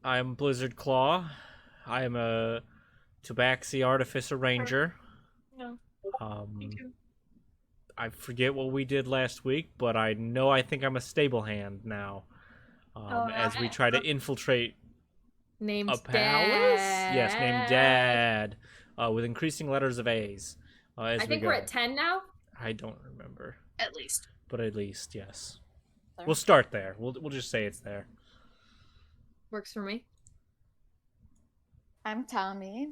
I'm Blizzard Claw. I am a Tabaxi Artificer Ranger. No, me Um, too. I forget what we did last week, but I think I'm a stable hand now. As we try to infiltrate a Named palace? Yes, named Dad. Dad. With increasing letters of A's. As I we think go. we're at 10 now. I don't remember. At least. But at least, yes. There. We'll start there. We'll just say it's there. Works for me. I'm Tommy,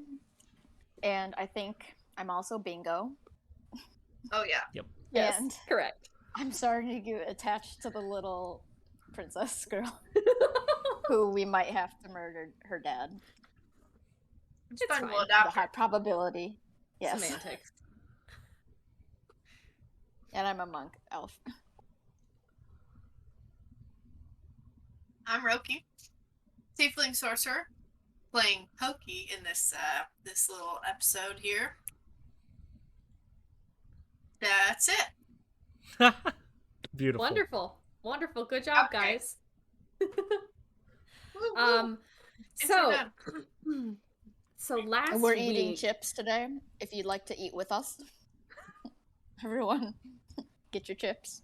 and I think I'm also Bingo. Oh yeah. Yes, And correct. I'm starting to get attached to the little princess girl who we might have to murder her dad. It's It's fun. fine. We'll The adopt high her. probability. Yes. Semantics. And I'm a monk elf. I'm Roki, Tiefling Sorcerer, playing Pokey in this little episode here. That's it. Beautiful. Wonderful. Wonderful. Good job, Okay. guys. Woo, woo. It's So done. so last And we're week eating chips today. If you'd like to eat with us, everyone, get your chips.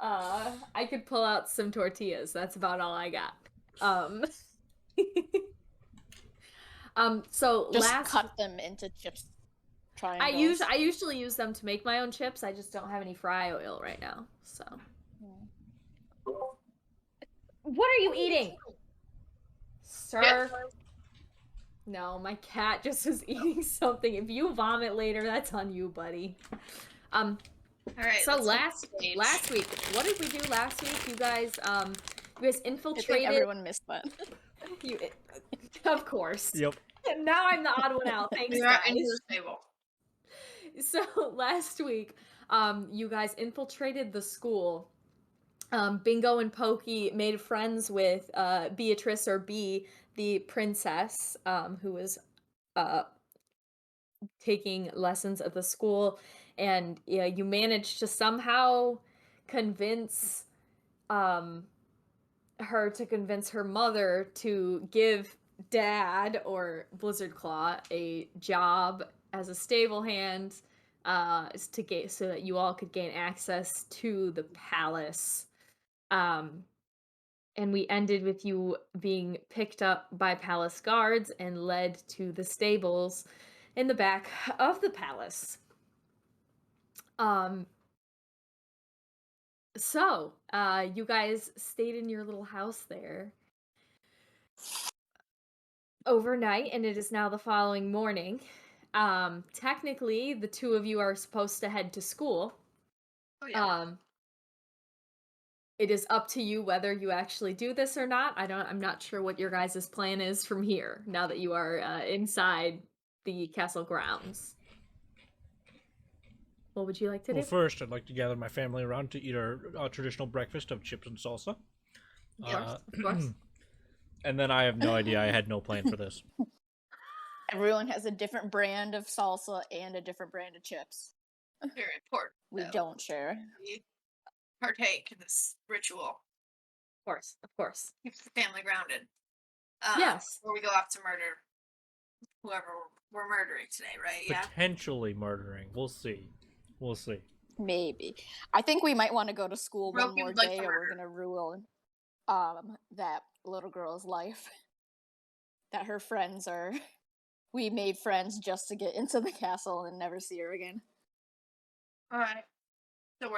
I could pull out some tortillas. That's about all I got. So Just last cut them into chips. I Triangles. usually use them to make my own chips. I just don't have any fry oil right now. So what are you eating? Sir? Yes. No, my cat just was eating something. If you vomit later, that's on you, buddy. All right. So let's go last week, what did we do last week? You guys I think infiltrated. everyone missed that. Of course. Yep. Now I'm the odd one out. Thanks, We are guys. into the table. So last week, you guys infiltrated the school. Bingo and Pokey made friends with Beatrice or B, the princess, who was taking lessons at the school, and you managed to somehow convince her to convince her mother to give Dad or Blizzard Claw a job as a stable hand, to get so that you all could gain access to the palace. And we ended with you being picked up by palace guards and led to the stables in the back of the palace. So, you guys stayed in your little house there overnight, and it is now the following morning. Technically, the two of you are supposed to head to school. Oh yeah. It is up to you whether you actually do this or not. I'm not sure what your guys' plan is from here, now that you are inside the castle grounds. What would you like to do? Well, first, I'd like to gather my family around to eat our traditional breakfast of chips and salsa. Yes, of course. And then I have no idea. I had no plan for this. Everyone has a different brand of salsa and a different brand of chips. Very important. We though. don't share. We partake in this ritual. Of course. Keeps the family grounded. Yes. Before we go off to murder whoever we're murdering today, right? Yeah. Potentially murdering. We'll see. We'll see. Maybe. I think we might want to go to school one Roki more would like day, to or we're murder. gonna ruin that little girl's life. That her friends are. We made friends just to get into the castle and never see her again. All right. So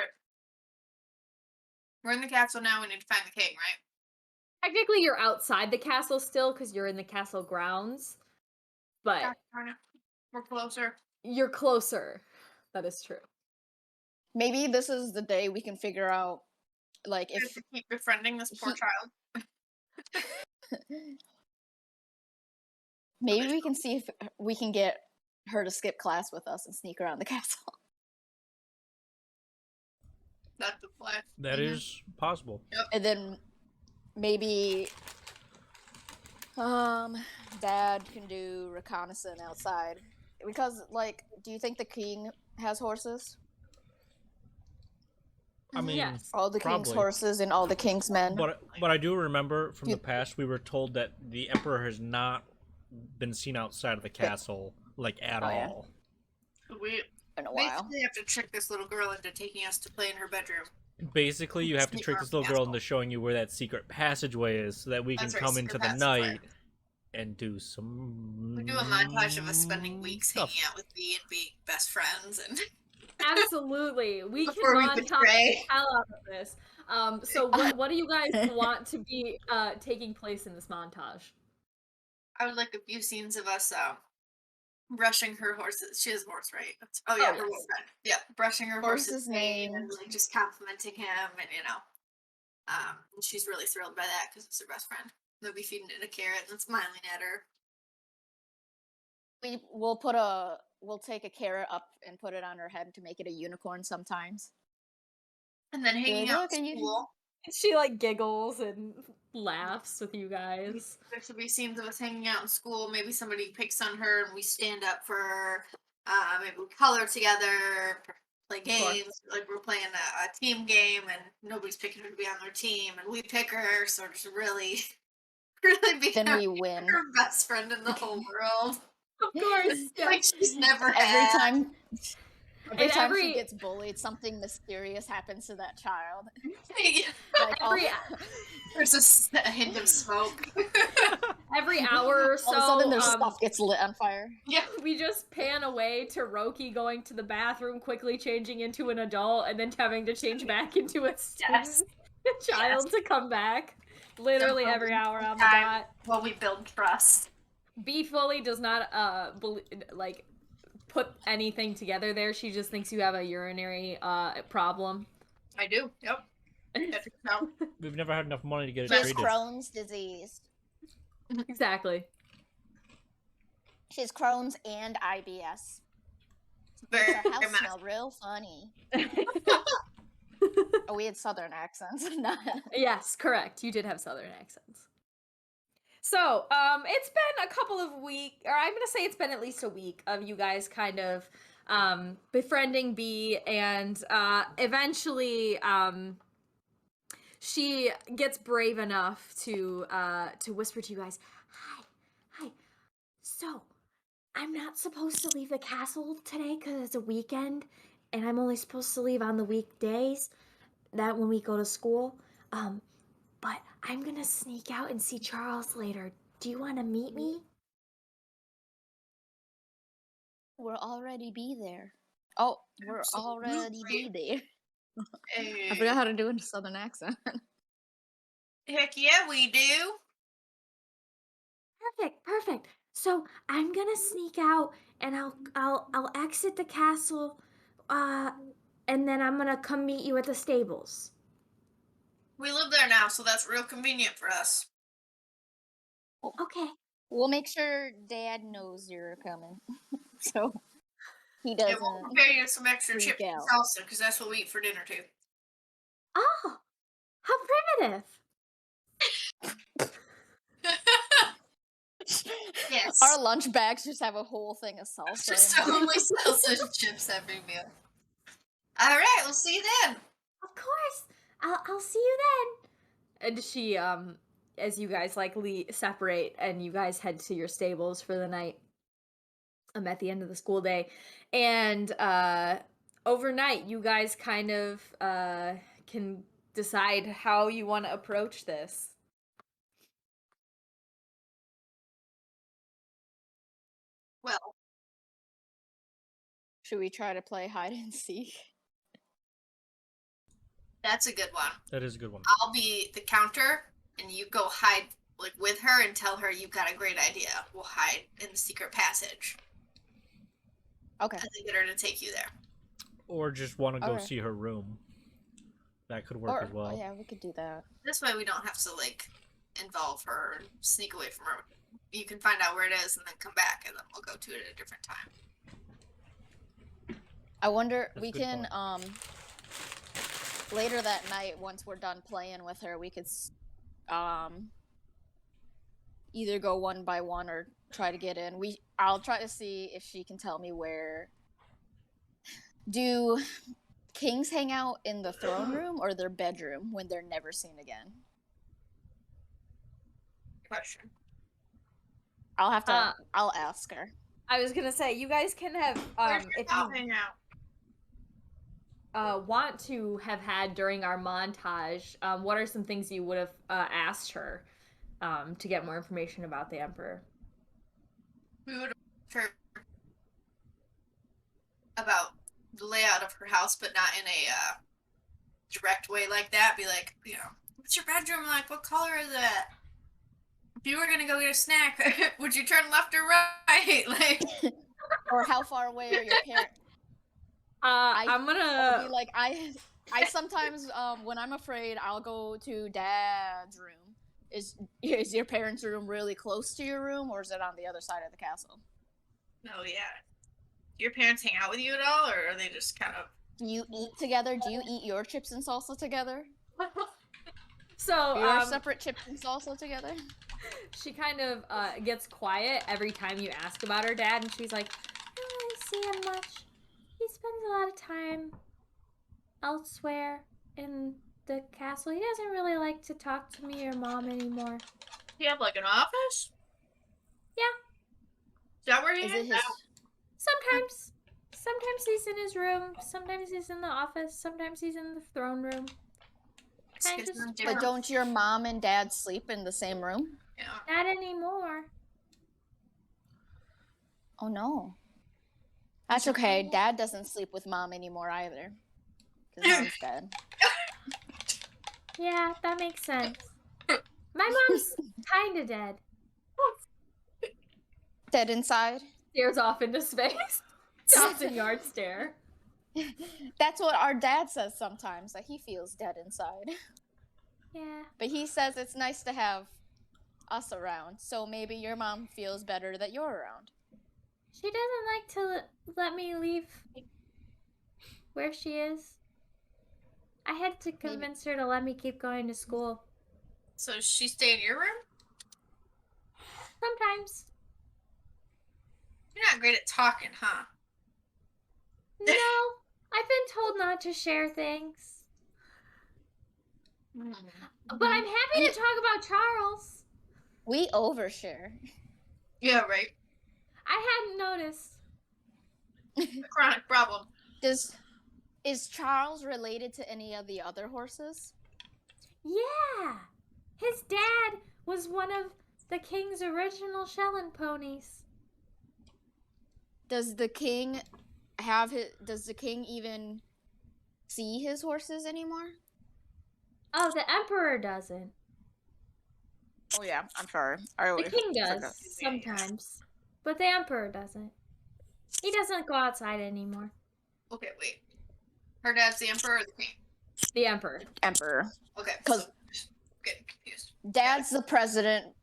we're in the castle now. We need to find the king, right? Technically, you're outside the castle still because you're in the castle grounds, but Yeah, darn it. We're closer. you're closer. That is true. Maybe this is the day we can figure out, like, We have if to keep befriending this poor he- child. maybe we can see if we can get her to skip class with us and sneak around the castle. That's the plan. That is possible. And then maybe Dad can do reconnaissance outside. Because, like, do you think the king has horses? I mean, Yes. All the king's probably. horses and all the king's men. But I do remember from You- the past we were told that the emperor has not been seen outside of the castle like at Oh, yeah. all. We In a while. basically have to trick this little girl into taking us to play in her bedroom. Basically, you have to Sneak trick around this little the girl castle. into showing you where that secret passageway is, so that we can That's right, come secret into the passageway. night and do some. We do a montage of us spending weeks stuff. hanging out with Bee and being best friends, and Absolutely. We can Before we montage betray. the hell out of this. So what do you guys want to be taking place in this montage? I would like a few scenes of us brushing her horses. She has a horse, right? Oh yeah, Oh, her yes. friend. Yeah, brushing her Horse's horse's mane and name. like just complimenting him, and and she's really thrilled by that because it's her best friend. They'll be feeding it a carrot and smiling at her. We'll take a carrot up and put it on her head to make it a unicorn sometimes. And then hanging like, out "Look, in are you-" school. She like giggles and laughs with you guys. There should be scenes of us hanging out in school. Maybe somebody picks on her and we stand up for her. Maybe we color together, play games. Like we're playing a team game and nobody's picking her to be on their team, and we pick her, so to really, really be Then we win. her best friend in the whole world. Of course. Yeah. Like she's never Every had. time Every And time every- she gets bullied, something mysterious happens to that child. Yeah. Like Every There's a hint of smoke. every hour or so, all of a sudden their stuff gets lit on fire. Yeah. we just pan away to Roki going to the bathroom, quickly changing into an adult, and then having to change back into a student child to come back. Literally every hour on the dot. While we build trust. B fully does not like put anything together there. She just thinks you have a urinary problem. I do. Yep. No. We've never had enough money to get it She has treated. Crohn's disease. Exactly. She has Crohn's and IBS. Very, Her very house much. smelled real funny. Oh, we had southern accents. Yes, correct. You did have southern accents. So, it's been a couple of weeks, or I'm gonna say it's been at least a week of you guys kind of befriending B, and eventually she gets brave enough to whisper to you guys, Hi. So, I'm not supposed to leave the castle today because it's a weekend, and I'm only supposed to leave on the weekdays, that when we go to school. But I'm gonna sneak out and see Charles later. Do you want to meet me? We'll already be there. Oh, we're already be there. I forgot how to do a southern accent. Heck yeah, we do. Perfect. So I'm gonna sneak out and I'll exit the castle, and then I'm gonna come meet you at the stables. We live there now, so that's real convenient for us. Okay. We'll make sure Dad knows you're coming, so he Yeah, doesn't. we'll prepare you some extra freak chips and out. salsa because that's what we eat for dinner too. Oh, how primitive. Yes. Our lunch bags just have a whole thing of salsa. Just in them. only salsa and chips every meal. All right, we'll see you then. Of course. I'll see you then. And she as you guys separate and you guys head to your stables for the night. At the end of the school day, and overnight you guys kind of can decide how you want to approach this. Well, Should we try to play hide and seek? that's a good one. That is a good one. I'll be the counter, and you go hide like with her and tell her you've got a great idea. We'll hide in the secret passage. Okay. And then get her to take you there. Or just want to go Okay. see her room. That could work as well. Oh yeah, we could do that. This way we don't have to like involve her and sneak away from her. You can find out where it is and then come back, and then we'll go to it at a different time. I wonder That's we a good can later that night once we're done playing with her, we could either go one by one or try to get in. I'll try to see if she can tell me where. Do kings hang out in the throne room or their bedroom when they're never seen again? Question. I'll have to. Uh, I'll ask her. I was gonna say you guys can have Where's your if pal you hang out? want to have had during our montage, what are some things you would have asked her to get more information about the Emperor? We would have heard about the layout of her house, but not in a direct way like that. Be like, what's your bedroom like? What color is it? If you were gonna go get a snack, would you turn left or right? Like, Or how far away are your parents? I'm Or gonna be like, I sometimes when I'm afraid, I'll go to Dad's room. Is your parents' room really close to your room, or is it on the other side of the castle? no, yeah. Do your parents hang out with you at all, or are they just kind of? Do you eat together? Do you eat your chips and salsa together? so Your separate chips and salsa together? she kind of gets quiet every time you ask about her dad, and she's like, I don't really see him much. He spends a lot of time elsewhere in the castle. He doesn't really like to talk to me or mom anymore. Do you have like an office? Yeah. Is that where he Is it hangs his? out? Sometimes. Sometimes he's in his room. Sometimes he's in the office. Sometimes he's in the throne room. Kind of. But don't your mom and dad sleep in the same room? Yeah. Not anymore. Oh no. That's okay. Dad doesn't sleep with mom anymore either. Because mom's dead. Yeah, that makes sense. My mom's kind of dead. Dead inside? Stares off into space. Thousand yard stare. That's what our dad says sometimes, that he feels dead inside. Yeah. But he says it's nice to have us around, so maybe your mom feels better that you're around. She doesn't like to let me leave where she is. I had to convince her to let me keep going to school. So does she stay in your room? Sometimes. You're not great at talking, huh? No, I've been told not to share things. But I'm happy to talk about Charles. We overshare. Yeah, right. I hadn't noticed. A chronic problem. Is Charles related to any of the other horses? Yeah. His dad was one of the king's original Shellan ponies. Does the king even see his horses anymore? Oh, the Emperor doesn't. Oh yeah, I'm sorry. The king does sometimes, but the Emperor doesn't. He doesn't go outside anymore. Okay, wait. Her dad's the emperor or the king? The Emperor. Emperor. Okay, 'Cause- so getting confused. Dad's the president.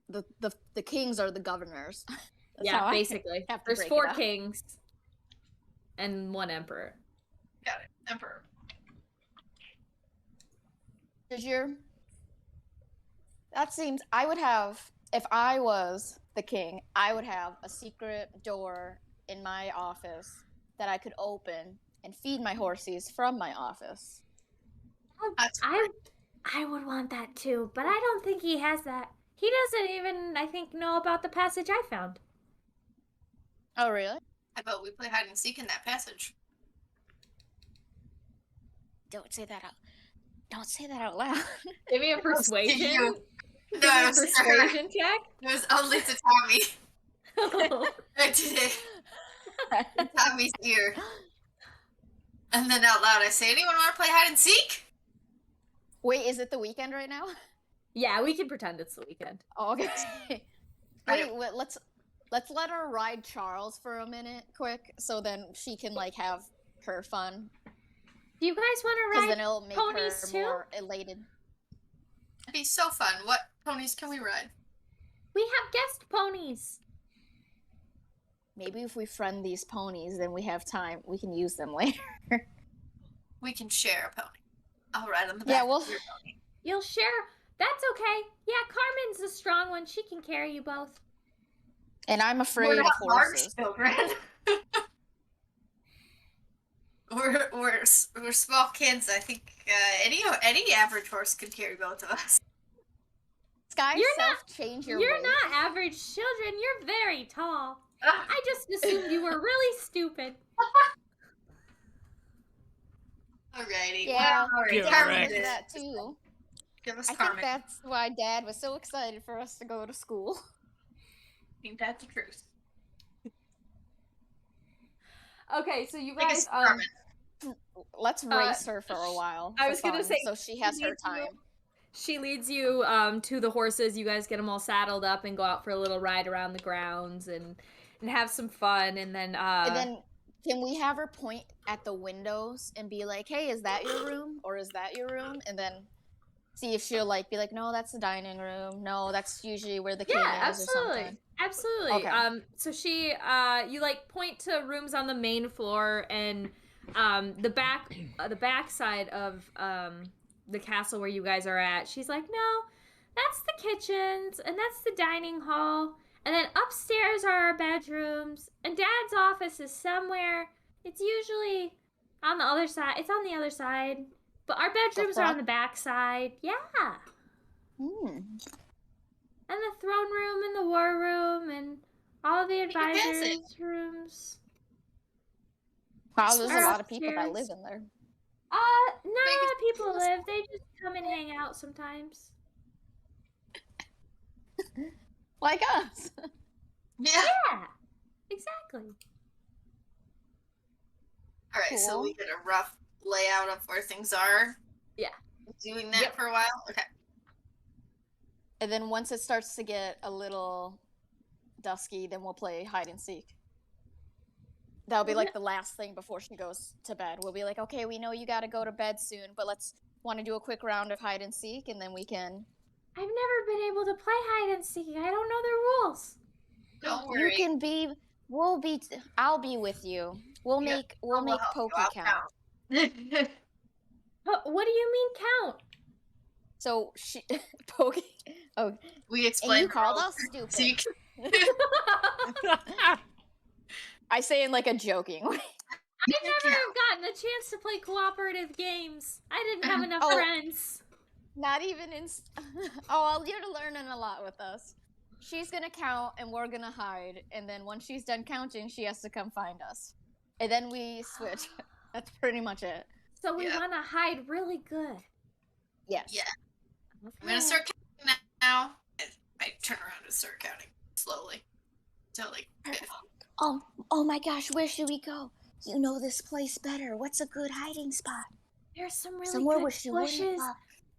The kings are the governors. That's how Yeah, I basically. have to There's break it 4 up. kings and 1 emperor. Got it. Emperor. That seems, I would have, if I was the king, I would have a secret door in my office that I could open and feed my horses from my office. That's I would want that too, but I don't think he has that. He doesn't even, I think, know about the passage I found. Oh, really? How about we play hide and seek in that passage? Don't say that out loud. Give me a persuasion. You. Give No, me it a was persuasion check. It was only to Tommy. I did it. In Tommy's ear. And then out loud I say, anyone want to play hide and seek? Wait, is it the weekend right now? Yeah, we can pretend it's the weekend. Oh, okay. I wait, let's let her ride Charles for a minute, quick, so then she can have her fun. Do you guys want to Because ride then it'll make ponies her too? more elated. It'd be so fun. What ponies can we ride? We have guest ponies. Maybe if we friend these ponies, then we have time. We can use them later. We can share a pony. I'll ride on the back Yeah, well, of your pony. You'll share. That's okay. Yeah, Carmen's a strong one. She can carry you both. and I'm afraid We're of not large horses. children. we're small kids. I think any average horse could carry both of us. Sky, You're not- change your You're weight. not average children. You're very tall. I just assumed you were really stupid. Alrighty. Yeah, Well, Get Dad right. does that too. Give us I think Carmen. that's why Dad was so excited for us to go to school. I think that's the truth. Okay, so you Biggest guys, Carmen. Let's race her for a while. I for was gonna fun, say, so she has her time. She leads you to the horses. You guys get them all saddled up and go out for a little ride around the grounds and have some fun. And then Can we have her point at the windows and be like, "Hey, is that your room or is that your room?" And then see if she'll be like, "No, that's the dining room. No, that's usually where the king is or something." Absolutely. Okay. So she you point to rooms on the main floor and the back side of the castle where you guys are at. She's like, "No, that's the kitchens and that's the dining hall. And then upstairs are our bedrooms and Dad's office is somewhere. It's usually on the other side. It's on the other side. But our bedrooms are on front? the back side." Yeah. Hmm. And the throne room and the war room and all the Make it fancy. advisors' rooms. Wow, there's a Are lot of people that upstairs. live in there. Not a Make lot it of people live. They just come and hang out sometimes. Like us. Yeah. Yeah, exactly. All right. So Cool. we get a rough layout of where things are. Yeah. Doing that Yep. for a while. Okay. And then once it starts to get a little dusky, then we'll play hide and seek. That'll be like the last thing before she goes to bed. We'll be like, "Okay, we know you gotta go to bed soon, but let's want to do a quick round of hide and seek, and then we can." I've never been able to play hide and seek. I don't know the rules. Don't You worry. can be. We'll be. I'll be with you. We'll Yeah, make. I'll We'll make help you. Pokey I'll count. What do you mean count? So she Pokey. Oh, We and explained you the called rules. us stupid. So you can- I say in like a joking way. I never have gotten a chance to play cooperative games. I didn't have enough Oh. friends. Not even in. Oh, well, you're learning a lot with us. She's gonna count, and we're gonna hide. And then once she's done counting, she has to come find us. And then we switch. That's pretty much it. So we Yeah. want to hide really good. Yes. Yeah. Okay. I'm gonna start counting now. I turn around and start counting slowly. So like 50. Oh my gosh, where should we go? You know this place better. What's a good hiding spot? There's some really Somewhere good where she wouldn't bushes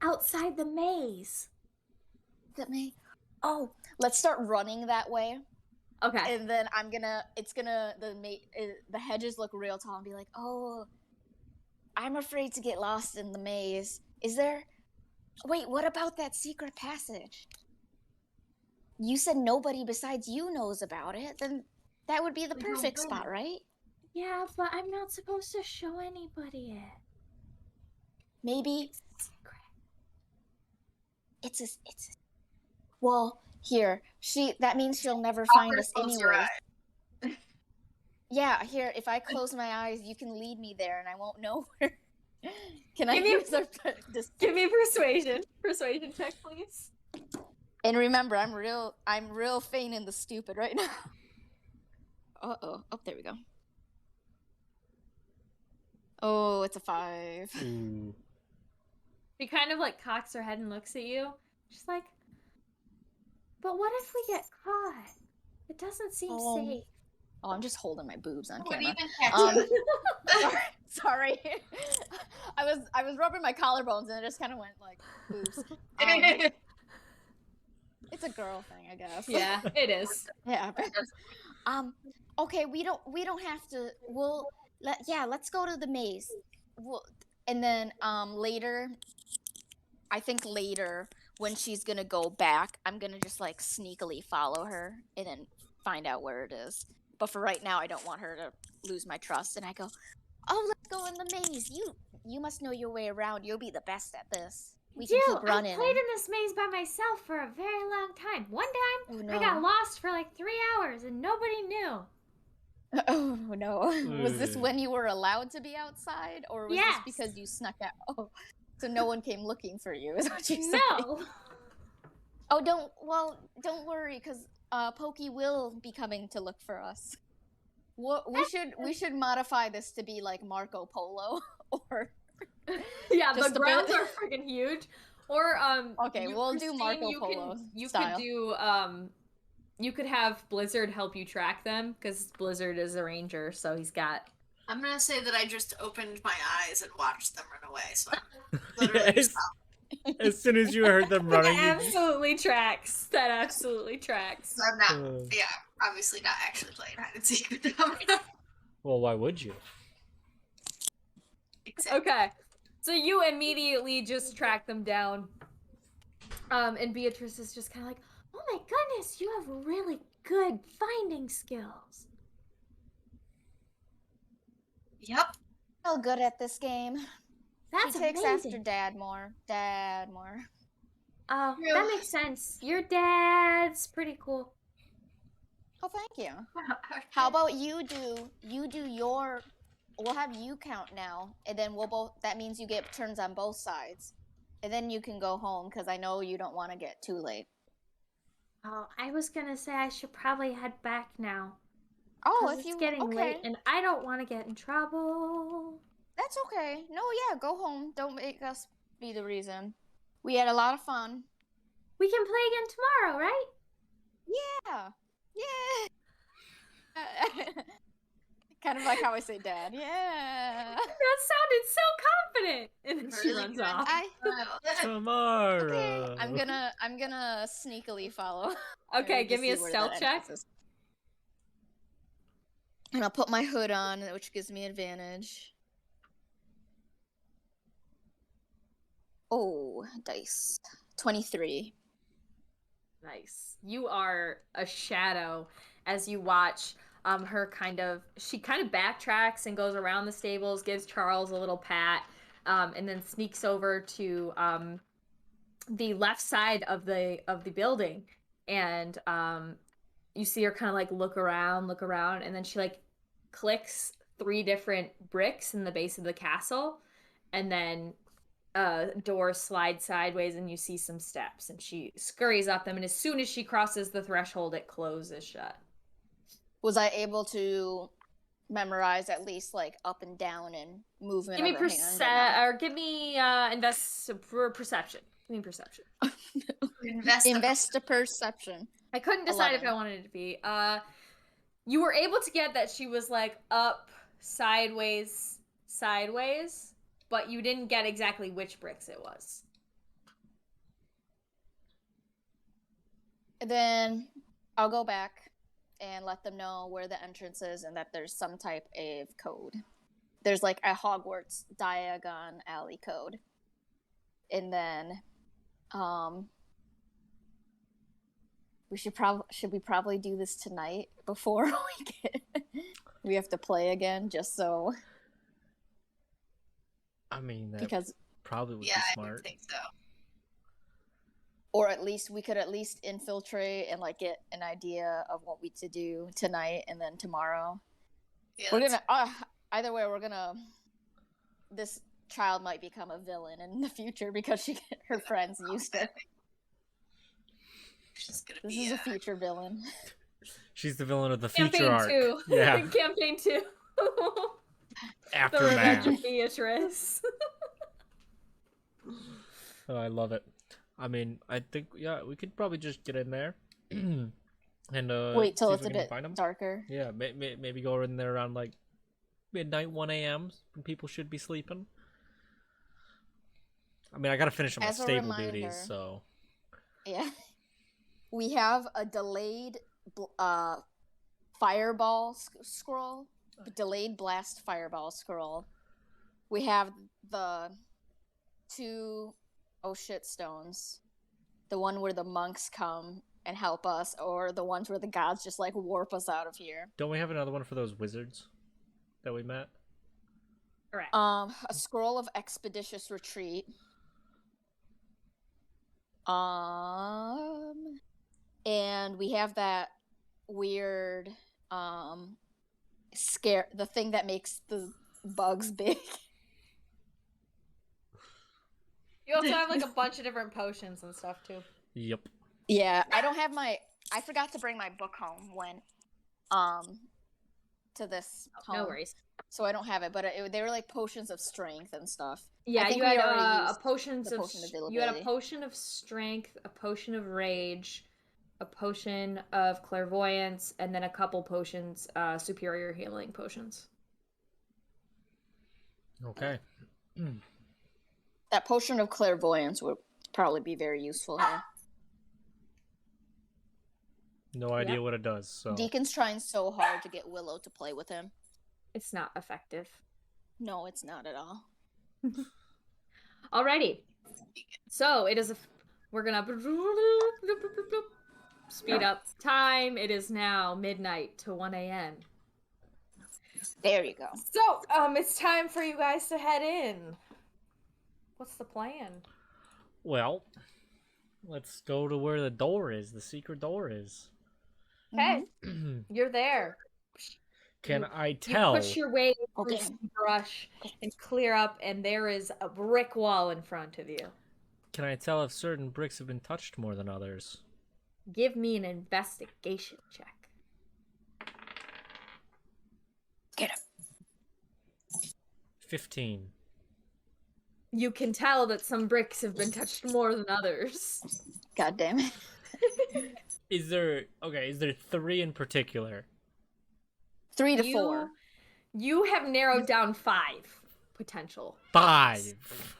outside the maze. look at me. Oh, let's start running that way. Okay. And then the hedges look real tall and be like, "Oh, I'm afraid to get lost in the maze. Wait, what about that secret passage? You said nobody besides you knows about it. Then that would be the We don't perfect know. spot, right? Yeah, but I'm not supposed to show anybody it. Maybe Secret. it's a well, here. That means she'll never find Offer us close your anyway. eyes. Yeah, here, if I close my eyes, you can lead me there and I won't know where. Can I Give me- use this? Give me persuasion. Persuasion check, please. And remember, I'm real feigning the stupid right now. Uh-oh. Oh, there we go. Oh, it's a 5. Ooh. She kind of like cocks her head and looks at you. She's like, but what if we get caught? It doesn't seem safe. Oh, I'm just holding my boobs on Would camera. even catch Sorry. I was rubbing my collarbones and it just kind of went like boobs. it. It's a girl thing, I guess. Yeah, it is. Yeah. Okay, we don't have to. Let's go to the maze. And then later, I think later when she's gonna go back, I'm gonna just like sneakily follow her and then find out where it is. But for right now, I don't want her to lose my trust. And I go, "Oh, let's go in the maze. You must know your way around. You'll be the best at this. We can keep running." I played in this maze by myself for a very long time. One time, Oh, no. I got lost for like 3 hours and nobody knew. Oh no. Was this Ugh. when you were allowed to be outside, or was Yes. this because you snuck out? Oh, so no one came looking for you, is what you're saying? No. Oh, don't worry, because Pokey will be coming to look for us. We should modify this to be like Marco Polo, or Yeah, the just a grounds bit. are freaking huge. Or Okay, we'll do Marco you Polo you style. could do you could have Blizzard help you track them because Blizzard is a ranger, so he's got. I'm gonna say that I just opened my eyes and watched them run away, so I'm literally just As soon as you heard them running, That you just... absolutely tracks. That absolutely tracks. I'm not, yeah, obviously not actually playing hide and seek with them. Well, why would you? Exactly. Okay, so you immediately just track them down. And Beatrice is just kind of like, "Oh my goodness, you have really good finding skills." Yep. So good at this game. That's She takes amazing. after Dad more. Dad more. Oh, Yeah. that makes sense. Your dad's pretty cool. Oh, thank you. How about you do your, we'll have you count now, and then we'll both, that means you get turns on both sides. And then you can go home, because I know you don't want to get too late. Oh, I was gonna say I should probably head back now. Oh, 'Cause if it's you, getting okay. late, and I don't want to get in trouble. That's okay. No, yeah, go home. Don't make us be the reason. We had a lot of fun. We can play again tomorrow, right? Yeah. Yeah. Kind of like how I say Dad. Yeah. That sounded so confident. And then she Really runs good. off. Tiomara. Okay, I'm gonna sneakily follow. Okay, Just give me a see where stealth that check. entrance is. And I'll put my hood on, which gives me advantage. Oh, dice. 23. Nice. You are a shadow as you watch her she kind of backtracks and goes around the stables, gives Charles a little pat, and then sneaks over to the left side of the building, and you see her kind of like look around, and then she like clicks 3 different bricks in the base of the castle, and then door slides sideways and you see some steps, and she scurries up them, and as soon as she crosses the threshold it closes shut. Was I able to memorize at least like up and down and movement Give me of her hand? give me perception. Give me perception. Invest a perception. I couldn't decide 11. if I wanted it to be. You were able to get that she was like up, sideways, but you didn't get exactly which bricks it was. Then I'll go back and let them know where the entrance is and that there's some type of code. There's like a Hogwarts Diagon Alley code. And then should we probably do this tonight before we have to play again, just so. I mean, that because probably would be I smart. think so. Or at least we could infiltrate and like get an idea of what we to do tonight, and then tomorrow. Yeah, We're gonna either way. This child might become a villain in the future because her friends used to. She's gonna This be is a future villain. She's the villain of the future Campaign arc. 2. Yeah. Campaign 2. The Revenge Aftermath. of Beatrice. Oh, I love it. I mean, I think we could probably just get in there and Wait till see if it's we a can bit find 'em. darker. Yeah, maybe go in there around like midnight, 1 a.m. when people should be sleeping. I mean, I gotta finish my As a stable reminder- duties, so Yeah. We have a delayed fireball scroll. Delayed blast fireball scroll. We have the 2 oh shit stones. The one where the monks come and help us, or the ones where the gods just like warp us out of here. don't we have another one for those wizards that we met? Correct. A scroll of expeditious retreat. And we have that weird scare the thing that makes the bugs big. You also have like a bunch of different potions and stuff too. Yep. Yeah, I don't have my. I forgot to bring my book home when, to this home. No worries. So I don't have it, but they were like potions of strength and stuff. Yeah, I think you had we already a used potions the of potion you had a availability. potion of strength, a potion of rage, a potion of clairvoyance, and then a couple potions, superior healing potions. Okay. That potion of clairvoyance would probably be very useful here. No idea what it does. So Deacon's trying so hard to get Willow to play with him. It's not effective. No, it's not at all. Alrighty. So it is we're gonna speed up time. It is now midnight to 1 a.m. There you go. So, it's time for you guys to head in. What's the plan? well, let's go to where the door is. The secret door is. Okay, you're there. Can You- I You tell? push your way through Okay. some brush and clear up, and there is a brick wall in front of you. Can I tell if certain bricks have been touched more than others? Give me an investigation check. Get him. 15. You can tell that some bricks have been touched more than others. God damn it. Is there 3 in particular? 3 to 4. You have narrowed down 5 potential. 5.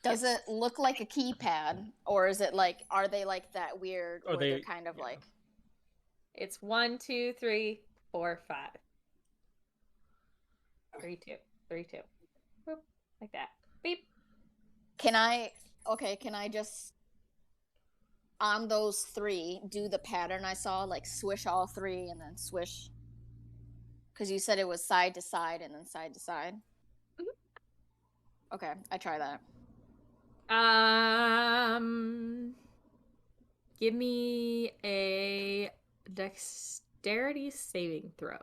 Does it look like a keypad, or is it like? Are they like that weird? Are where they're they- kind of like? It's 1, 2, 3, 4, 5. 3, 2, 3, 2. Boop, like that. Beep. Can I just on those 3 do the pattern I saw, like swish all 3 and then swish? Because you said it was side to side and then side to side. Mhm. Okay, I try that. Give me a dexterity saving throw.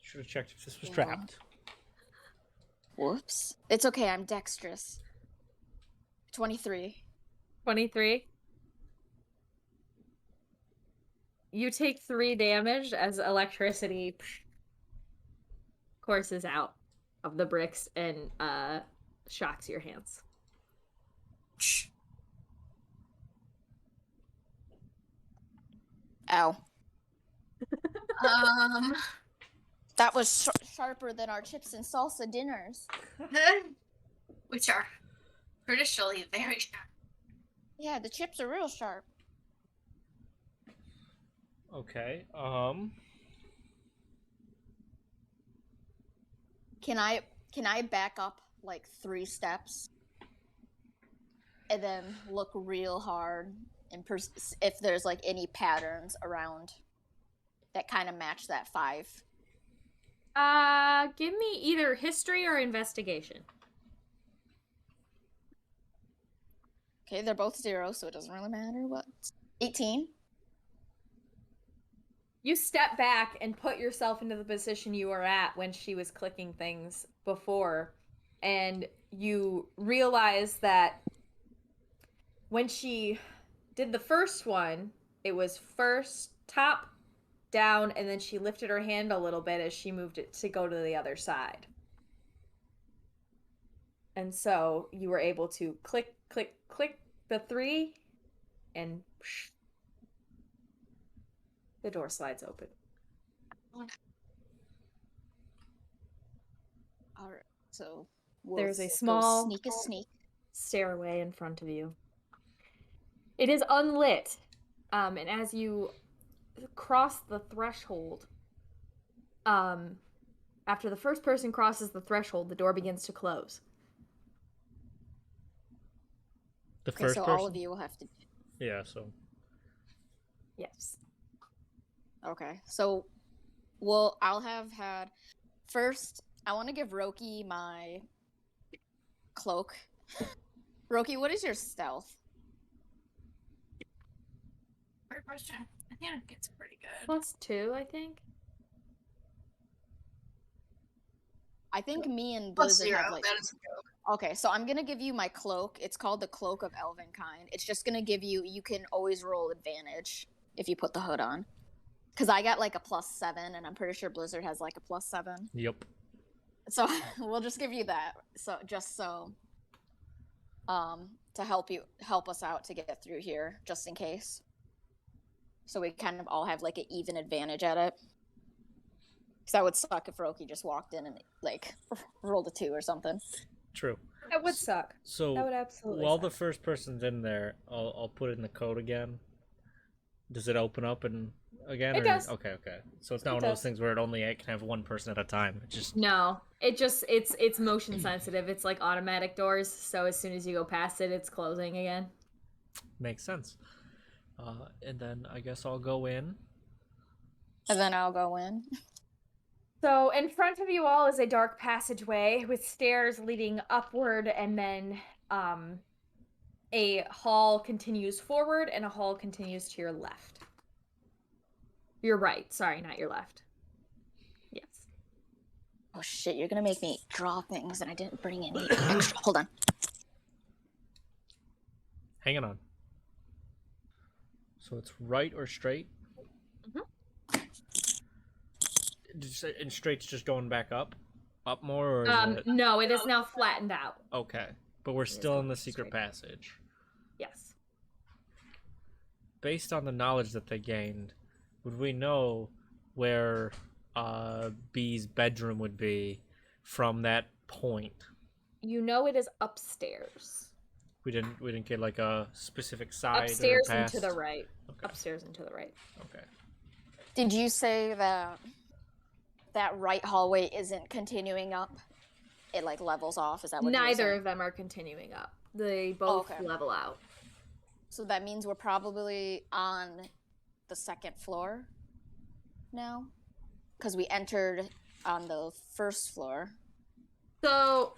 Should have checked if this was Yeah. trapped. Whoops. It's okay. I'm dexterous. 23. 23. You take 3 damage as electricity courses out of the bricks and shocks your hands. Ow. Um, That was sharper than our chips and salsa dinners. which are traditionally very sharp. Yeah, the chips are real sharp. Okay. Can I back up like 3 steps and then look real hard and if there's like any patterns around that kind of match that 5? Give me either history or investigation. Okay, they're both 0, so it doesn't really matter what. 18. You step back and put yourself into the position you were at when she was clicking things before, and you realize that when she did the first one, it was first top, down, and then she lifted her hand a little bit as she moved it to go to the other side. And so you were able to click, click, click the 3, and the door slides open. All right. So we'll There's a go small sneak. stairway in front of you. It is unlit, and as you cross the threshold, after the first person crosses the threshold, the door begins to close. The Okay, first so person. all of you will have to. Yeah. So. Yes. Okay, so I'll have had first. I want to give Roki my cloak. Roki, what is your stealth? Great question. I think it's pretty good. +2, I think. I think me and Plus Blizzard 0. have like. That is a joke. Okay, so I'm gonna give you my cloak. It's called the Cloak of Elvenkind. It's just gonna give you. You can always roll advantage if you put the hood on. Because I got like a +7, and I'm pretty sure Blizzard has like a +7. Yep. So we'll just give you that. So just so, to help us out to get through here, just in case. So we kind of all have like an even advantage at it. Because that would suck if Roki just walked in and like rolled a 2 or something. True. That would suck. So That would absolutely while suck. the first person's in there, I'll put in the code again. Does it open up and again? It does. Okay. So it's not It one of those does. things where it can have one person at a time. It just No, it's motion sensitive. It's like automatic doors, so as soon as you go past it, it's closing again. makes sense. And then I guess I'll go in. And then I'll go in. So in front of you all is a dark passageway with stairs leading upward, and then a hall continues forward and a hall continues to your left. Your right, sorry, not your left. Yes. Oh shit, you're gonna make me draw things and I didn't bring any extra. Hold on. Hanging on. So it's right or straight? Did you say, and straight's just going back up? Up more, or is it... No, it is now flattened out. Okay. But we're still in the secret passage. Yes. Based on the knowledge that they gained, would we know where B's bedroom would be from that point? You know it is upstairs. We didn't get like a specific side Upstairs or and past? to the right. Okay. Upstairs and to the right. Okay. Did you say that right hallway isn't continuing up? It like levels off. Is that what? Neither of them are continuing up. They both okay. level out. So that means we're probably on the second floor now, because we entered on the first floor. So,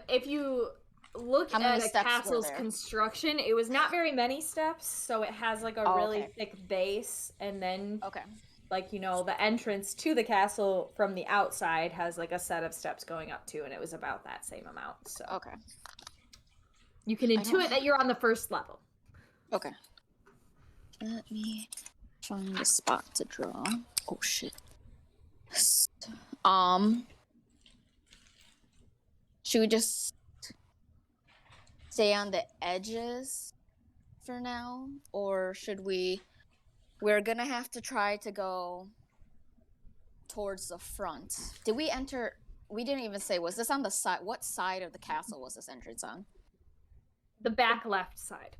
if you look How many at a steps were castle's there? construction, it was not very many steps. So it has like a really okay. thick base, and then Okay. like, you know, the entrance to the castle from the outside has like a set of steps going up to, and it was about that same amount. So Okay. you can intuit that you're on the first level. Okay. Let me find a spot to draw. Oh shit. Should we just stay on the edges for now, or should we? We're gonna have to try to go towards the front. Did we enter? We didn't even say. Was this on the side? What side of the castle was this entrance on? The back left side.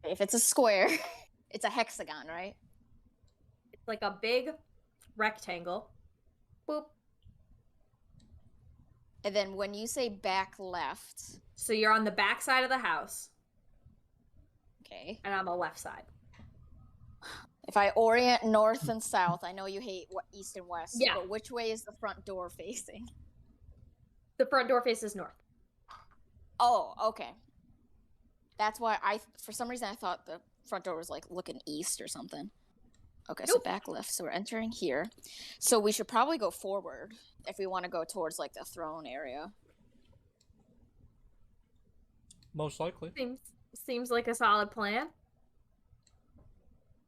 If it's a square, it's a hexagon, right? It's like a big rectangle. Boop. And then when you say back left, So you're on the back side of the house, okay. and on the left side. If I orient north and south, I know you hate east and west. Yeah. But which way is the front door facing? The front door faces north. Oh, okay. That's why for some reason, I thought the front door was like looking east or something. Okay, so Nope. back left. So we're entering here. So we should probably go forward if we want to go towards like the throne area. Most likely. Seems like a solid plan.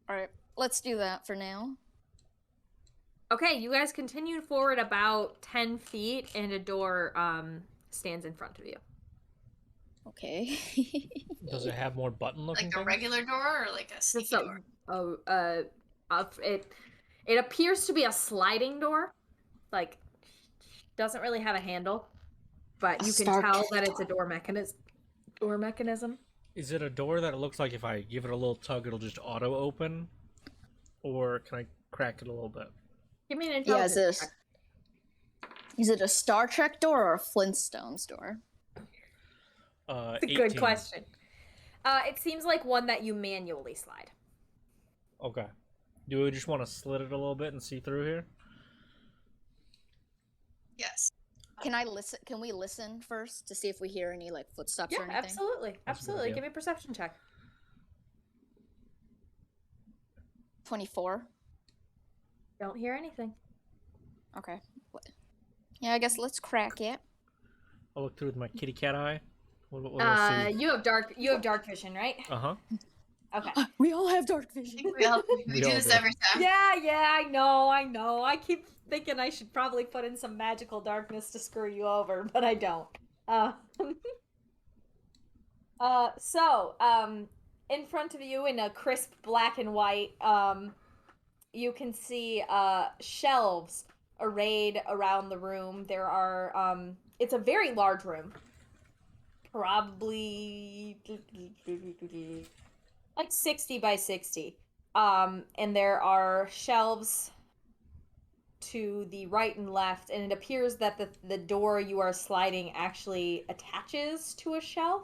All right, let's do that for now. Okay, you guys continue forward about 10 feet, and a door stands in front of you. Okay. Does it have more button-looking Like a things? regular door or like a sneaky door? It appears to be a sliding door. Like, doesn't really have a handle, but A you can Star tell Trek that it's a door. door mechanism. Is it a door that it looks like if I give it a little tug, it'll just auto-open? Or can I crack it a little bit? Give me an Yeah, intelligence check. is it a Star Trek door or a Flintstones door? It's a 18. good question. It seems like one that you manually slide. Okay. Do we just want to slit it a little bit and see through here? Yes. Can we listen first to see if we hear any like footsteps Yeah, or anything? absolutely. That's a good Absolutely. idea. Give me a perception check. 24. Don't hear anything. Okay. Yeah, I guess let's crack it. I'll look through with my kitty cat eye. What do I see? You have dark vision, right? Uh-huh. Okay. We all have dark I vision. think we all do this do. every time. Yeah, I know. I keep thinking I should probably put in some magical darkness to screw you over, but I don't. Uh, in front of you in a crisp black and white, you can see shelves arrayed around the room. There are it's a very large room. Probably like 60 by 60. And there are shelves to the right and left, and it appears that the door you are sliding actually attaches to a shelf,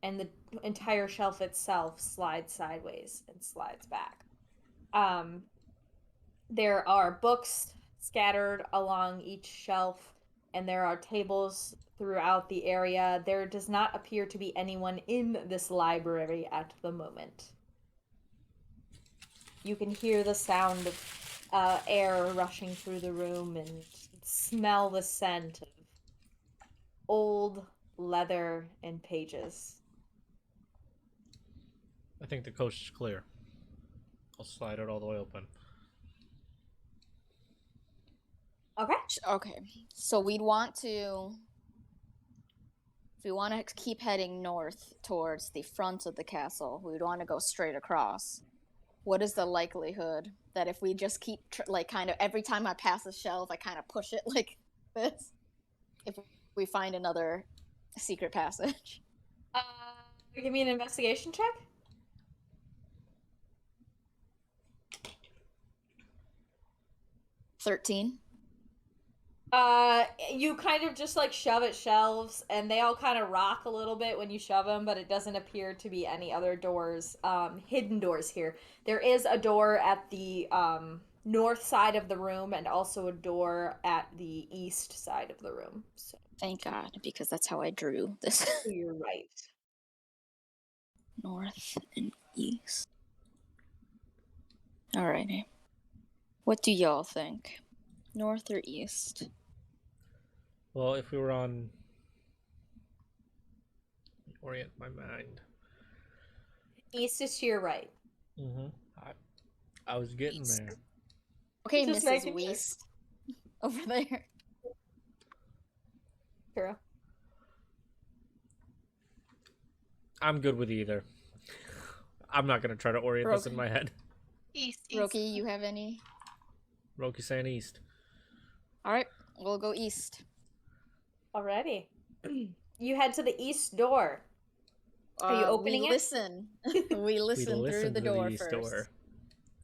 and the entire shelf itself slides sideways and slides back. There are books scattered along each shelf, and there are tables throughout the area. There does not appear to be anyone in this library at the moment. You can hear the sound of air rushing through the room and smell the scent of old leather and pages. I think the coast is clear. I'll slide it all the way open. Okay. Okay. So we'd want to, if we want to keep heading north towards the front of the castle, we would want to go straight across. What is the likelihood that if we just keep, like, kind of every time I pass a shelf, I kind of push it like this, if we find another secret passage? Give me an investigation check. $13. You kind of just like shove at shelves, and they all kind of rock a little bit when you shove them, but it doesn't appear to be any other doors, hidden doors here. There is a door at the north side of the room, and also a door at the east side of the room. So Thank God, because that's how I drew this. to your right. North and east. Alrighty. What do y'all think? North or east? Well, if we were on... Orient my mind. East is to your right. Mm-hmm. I was getting East. there. Okay, Just Mrs. making sure. Weast. Over there. True. I'm good with either. I'm not going to try to orient this in Broken. my head. East. Roki, you have any? Roki saying east. Alright, we'll go east. Alrighty. You head to the east door. Are you opening we it? Listen. We listen through the to door east first. door.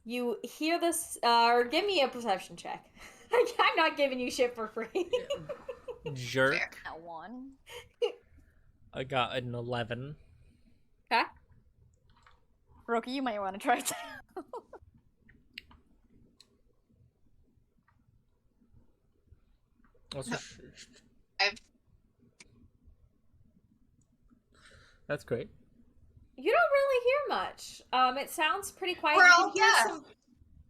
You hear this, or give me a perception check. I'm not giving you shit for free. Jerk. At 1. I got an 11. Okay. Roki, you might want to try to. Also, I've- that's great. You don't really hear much. It sounds pretty quiet. We're You all can hear deaf. some.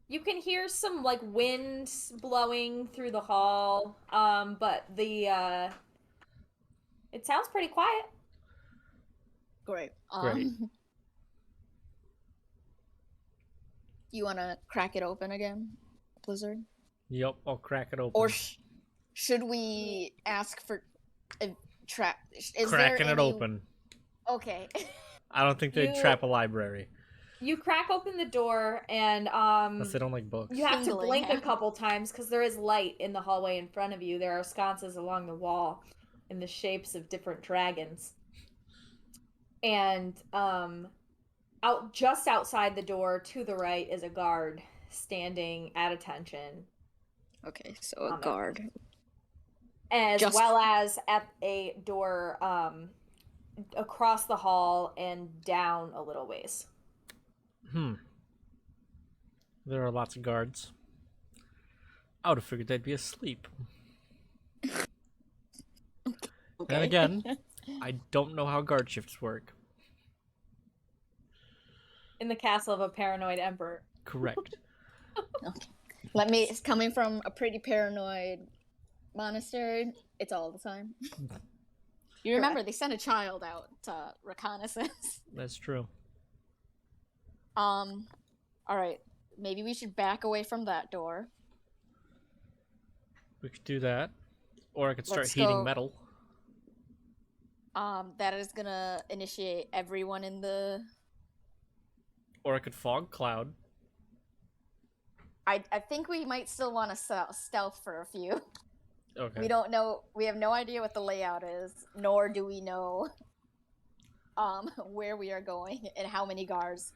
You can hear some like wind blowing through the hall. But it sounds pretty quiet. Great. Great. You want to crack it open again, Blizzard? Yep, I'll crack it open. Or should we ask for a trap? Is Cracking there it any... open. Okay. I don't think they'd trap a library. You crack open the door, and Unless they don't like books. you have to Tingling blink a hand. couple times because there is light in the hallway in front of you. There are sconces along the wall in the shapes of different dragons. And just outside the door to the right is a guard standing at attention, Okay, so a guard. as well as at a door across the hall and down a little ways. There are lots of guards. I would have figured they'd be asleep. Okay. And again, I don't know how guard shifts work. In the castle of a paranoid emperor. Correct. Let me. It's coming from a pretty paranoid monastery. It's all the time. You remember they sent a child out to reconnaissance. That's true. All right. Maybe we should back away from that door. We could do that. Or I could start Let's heating go. metal. That is gonna initiate everyone in the. Or I could fog cloud. I think we might still want to stealth for a few. Okay. We don't know. We have no idea what the layout is, nor do we know where we are going and how many guards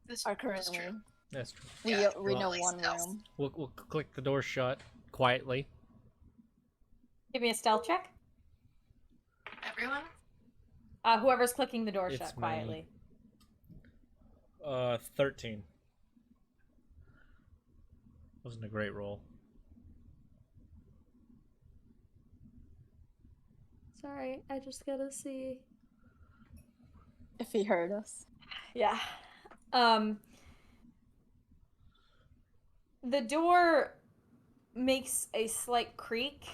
This are is currently. true. That's true. We Yeah, we know like one stealth. room. We'll click the door shut quietly. Give me a stealth check. Everyone? Whoever's clicking the door It's shut me. quietly. 13. Wasn't a great roll. Sorry, I just gotta see. If he heard us. Yeah. The door makes a slight creak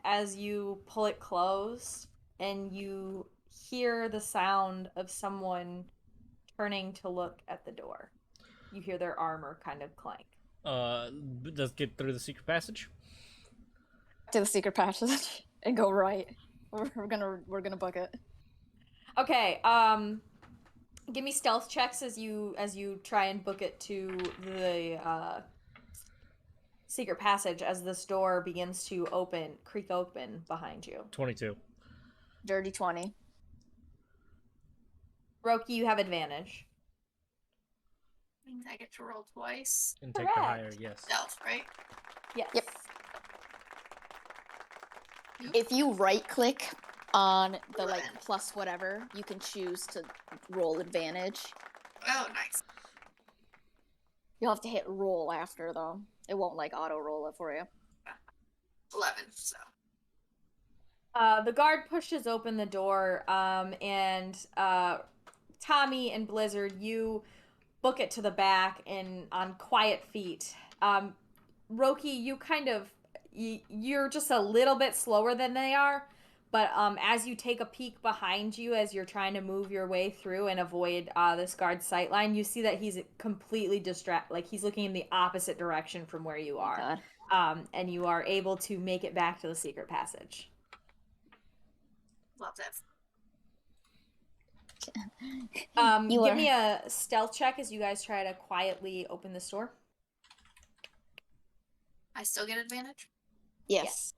as you pull it closed, and you hear the sound of someone turning to look at the door. You hear their armor kind of clank. Does get through the secret passage? To the secret passage and go right. We're gonna book it. Okay, give me stealth checks as you try and book it to the secret passage as this door begins to creak open behind you. 22. Dirty 20. Roki, you have advantage. Means I get to roll twice. And take the higher, Correct. yes. Stealth, right? Yes. Yep. If you right click on the like plus whatever, you can choose to roll advantage. Oh, nice. You'll have to hit roll after though. It won't like auto roll it for you. 11, so. The guard pushes open the door, and Tommy and Blizzard, you book it to the back and on quiet feet. Roki, you kind of you're just a little bit slower than they are, but as you take a peek behind you as you're trying to move your way through and avoid this guard's sightline, you see that he's completely distracted, like he's looking in the opposite direction from where you are. And you are able to make it back to the secret passage. Love that. Give me a stealth check as you guys try to quietly open this door. I still get advantage? Yes.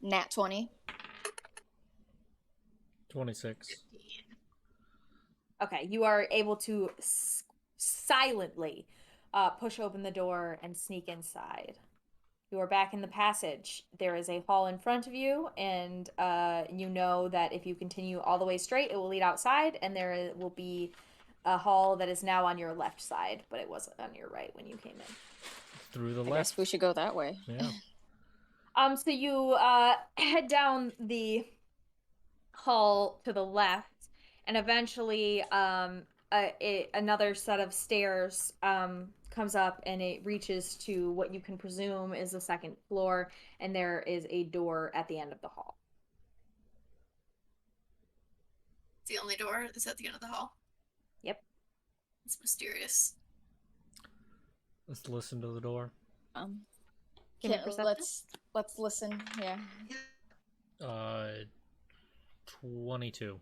Nat 20. 26. 15. Okay, you are able to silently push open the door and sneak inside. You are back in the passage. There is a hall in front of you, and you know that if you continue all the way straight, it will lead outside, and there will be a hall that is now on your left side, but it wasn't on your right when you came in. Through the I left. guess we should go that way. Yeah. So you head down the hall to the left, and eventually another set of stairs comes up, and it reaches to what you can presume is the second floor, and there is a door at the end of the hall. It's the only door that's at the end of the hall. Yep. It's mysterious. Let's listen to the door. Give me a perception. Let's listen. Yeah. 22.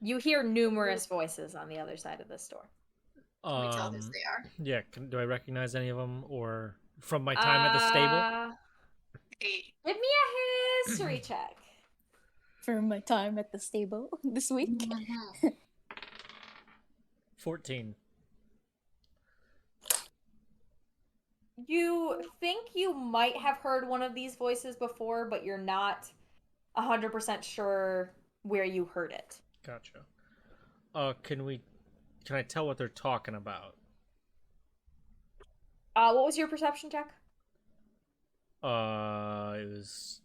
You hear numerous voices on the other side of this door. Can we tell whose they are? Yeah, do I recognize any of them, or from my time at the stable? 8. Give me a history check. For my time at the stable this week. Mm-hmm. 14. You think you might have heard one of these voices before, but you're not 100% sure where you heard it. Gotcha. Can I tell what they're talking about? What was your perception check? It was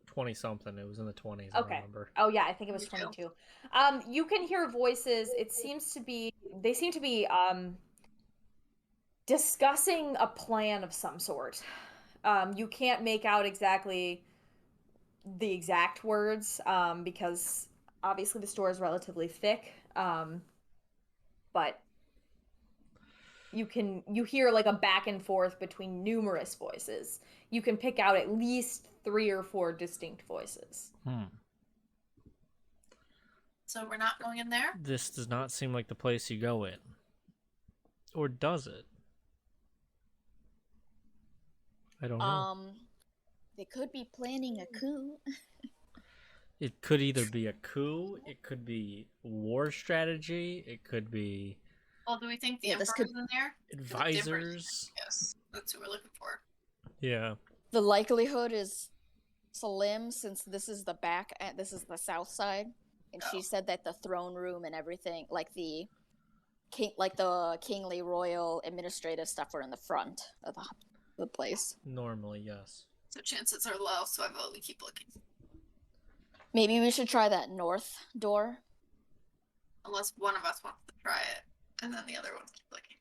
20 something. It was in the 20s. I Okay. remember. Oh yeah, I think it was Me too. 22. You can hear voices. They seem to be discussing a plan of some sort. You can't make out exactly the exact words because obviously the store is relatively thick. But you hear like a back and forth between numerous voices. You can pick out at least 3 or 4 distinct voices. So we're not going in there? This does not seem like the place you go in. Or does it? I don't know. They could be planning a coup. It could either be a coup, it could be war strategy, it could be Well, do we think the Yeah, this Emperor's could- in there? advisors. Yes, that's who we're looking for. Yeah. The likelihood is slim since this is the back and this is the south side, and she said that the throne room and everything, like the kingly royal administrative stuff, are in the front of the place. Normally, yes. So chances are low, so I vote we keep looking. Maybe we should try that north door. Unless one of us wants to try it, and then the other one keep looking.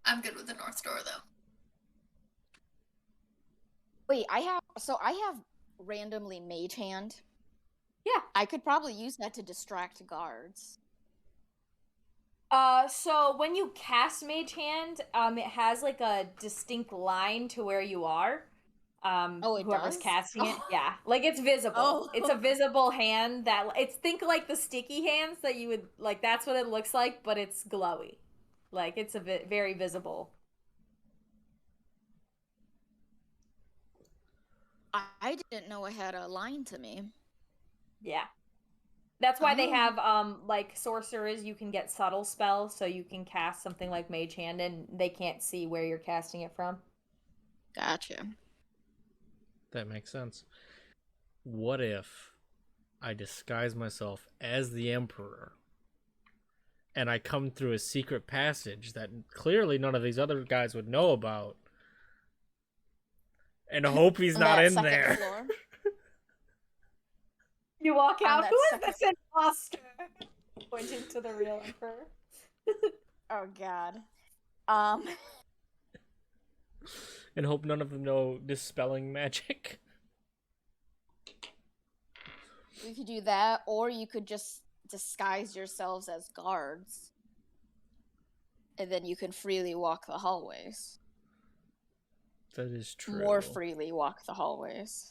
I'm good with the north door, though. Wait, I have randomly mage hand. Yeah. I could probably use that to distract guards. So when you cast Mage Hand, it has like a distinct line to where you are. Oh, it Whoever's does? casting it, yeah, like it's visible. Oh. It's a visible hand that think like the sticky hands that you would like. That's what it looks like, but it's glowy. Like it's a very visible. I didn't know it had a line to me. Yeah. That's why they Oh. have like sorcerers, you can get subtle spells, so you can cast something like Mage Hand and they can't see where you're casting it from. Gotcha. That makes sense. What if I disguise myself as the Emperor and I come through a secret passage that clearly none of these other guys would know about and hope he's not that in second there? floor? You walk On out, that who is second- this imposter? Pointing to the real Emperor. Oh god. And hope none of them know dispelling magic. We could do that, or you could just disguise yourselves as guards. And then you can freely walk the hallways. That is true. More freely walk the hallways.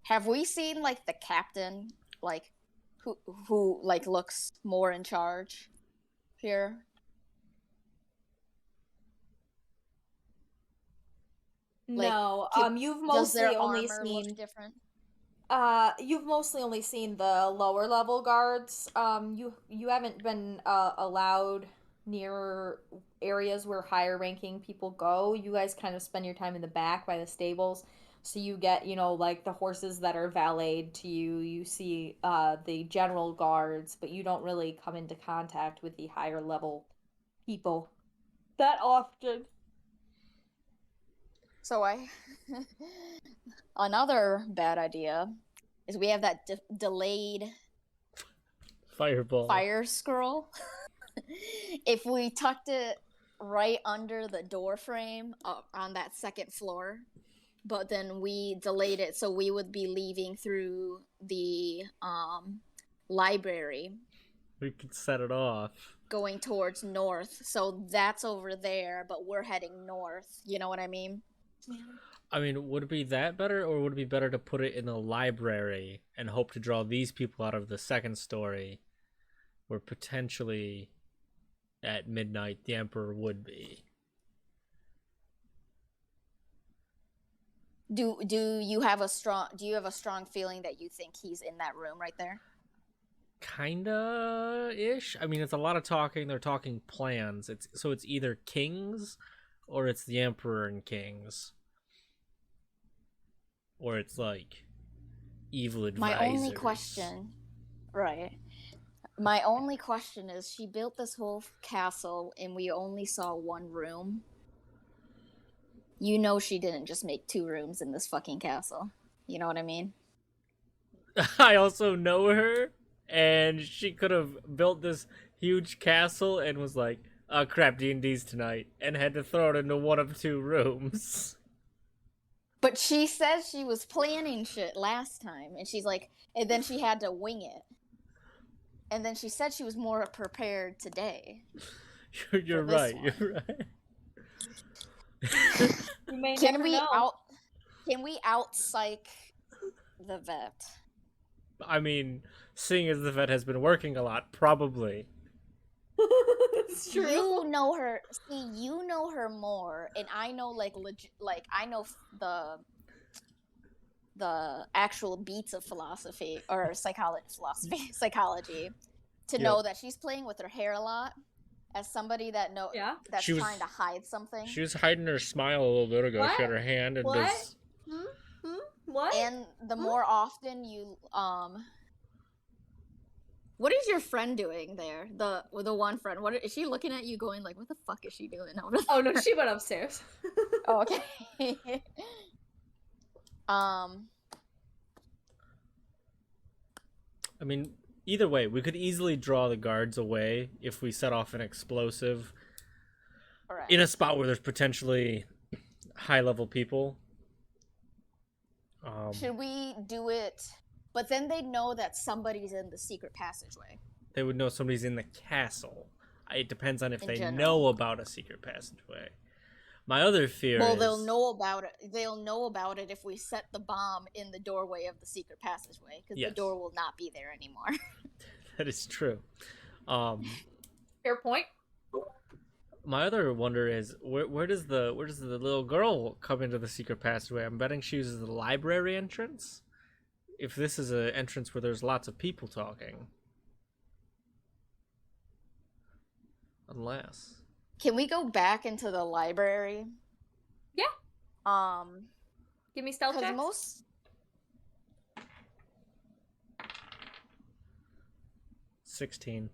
Have we seen like the captain, like who like looks more in charge here? Like, No, you've Does mostly their only armor seen look different? you've mostly only seen the lower level guards. You haven't been allowed near areas where higher ranking people go. You guys kind of spend your time in the back by the stables. So you get, like the horses that are valeted to you. You see the general guards, but you don't really come into contact with the higher level people that often. So another bad idea is we have that delayed Fireball. fire scroll. If we tucked it right under the door frame on that second floor, but then we delayed it so we would be leaving through the library We could set it off. going towards north. So that's over there, but we're heading north. You know what I mean? I mean, would it be that better, or would it be better to put it in the library and hope to draw these people out of the second story, where potentially at midnight the Emperor would be? Do you have a strong feeling that you think he's in that room right there? Kinda ish. I mean, it's a lot of talking. They're talking plans. It's either kings, or it's the Emperor and kings, or it's like evil advisors. My only question, right? My only question is, she built this whole castle and we only saw one room. You know she didn't just make 2 rooms in this fucking castle. You know what I mean? I also know her, and she could have built this huge castle and was like, "Oh crap, D&D's tonight," and had to throw it into one of two rooms. But she said she was planning shit last time, and she's like, and then she had to wing it. And then she said she was more prepared today. You're For this right. one. You're right. You may Can never we know. out psych the vet? I mean, seeing as the vet has been working a lot, probably. It's true. You know her. See, you know her more, and I know like legit. Like I know the actual beats of philosophy or psychology, to Yep. know that she's playing with her hair a lot. As somebody that Yeah. that's She was- trying to hide something, She was hiding her smile a little bit ago. What? She had her hand in What? this. What? and the more often you what is your friend doing there? The one friend. What is she looking at you, going like, "What the fuck is she doing over there?" Oh no, she went upstairs. Oh, okay. I mean, either way, we could easily draw the guards away if we set off an explosive Alright. in a spot where there's potentially high-level people. Should we do it? But then they'd know that somebody's in the secret passageway. They would know somebody's in the castle. It depends on if In they general. know about a secret passageway. My other fear Well, is... they'll know about it. They'll know about it if we set the bomb in the doorway of the secret passageway, because Yes. the door will not be there anymore. That is true. Fair point. My other wonder is where does the little girl come into the secret passageway? I'm betting she uses the library entrance. If this is an entrance where there's lots of people talking, unless Can we go back into the library? Yeah. Give me stealth Because checks. most 16.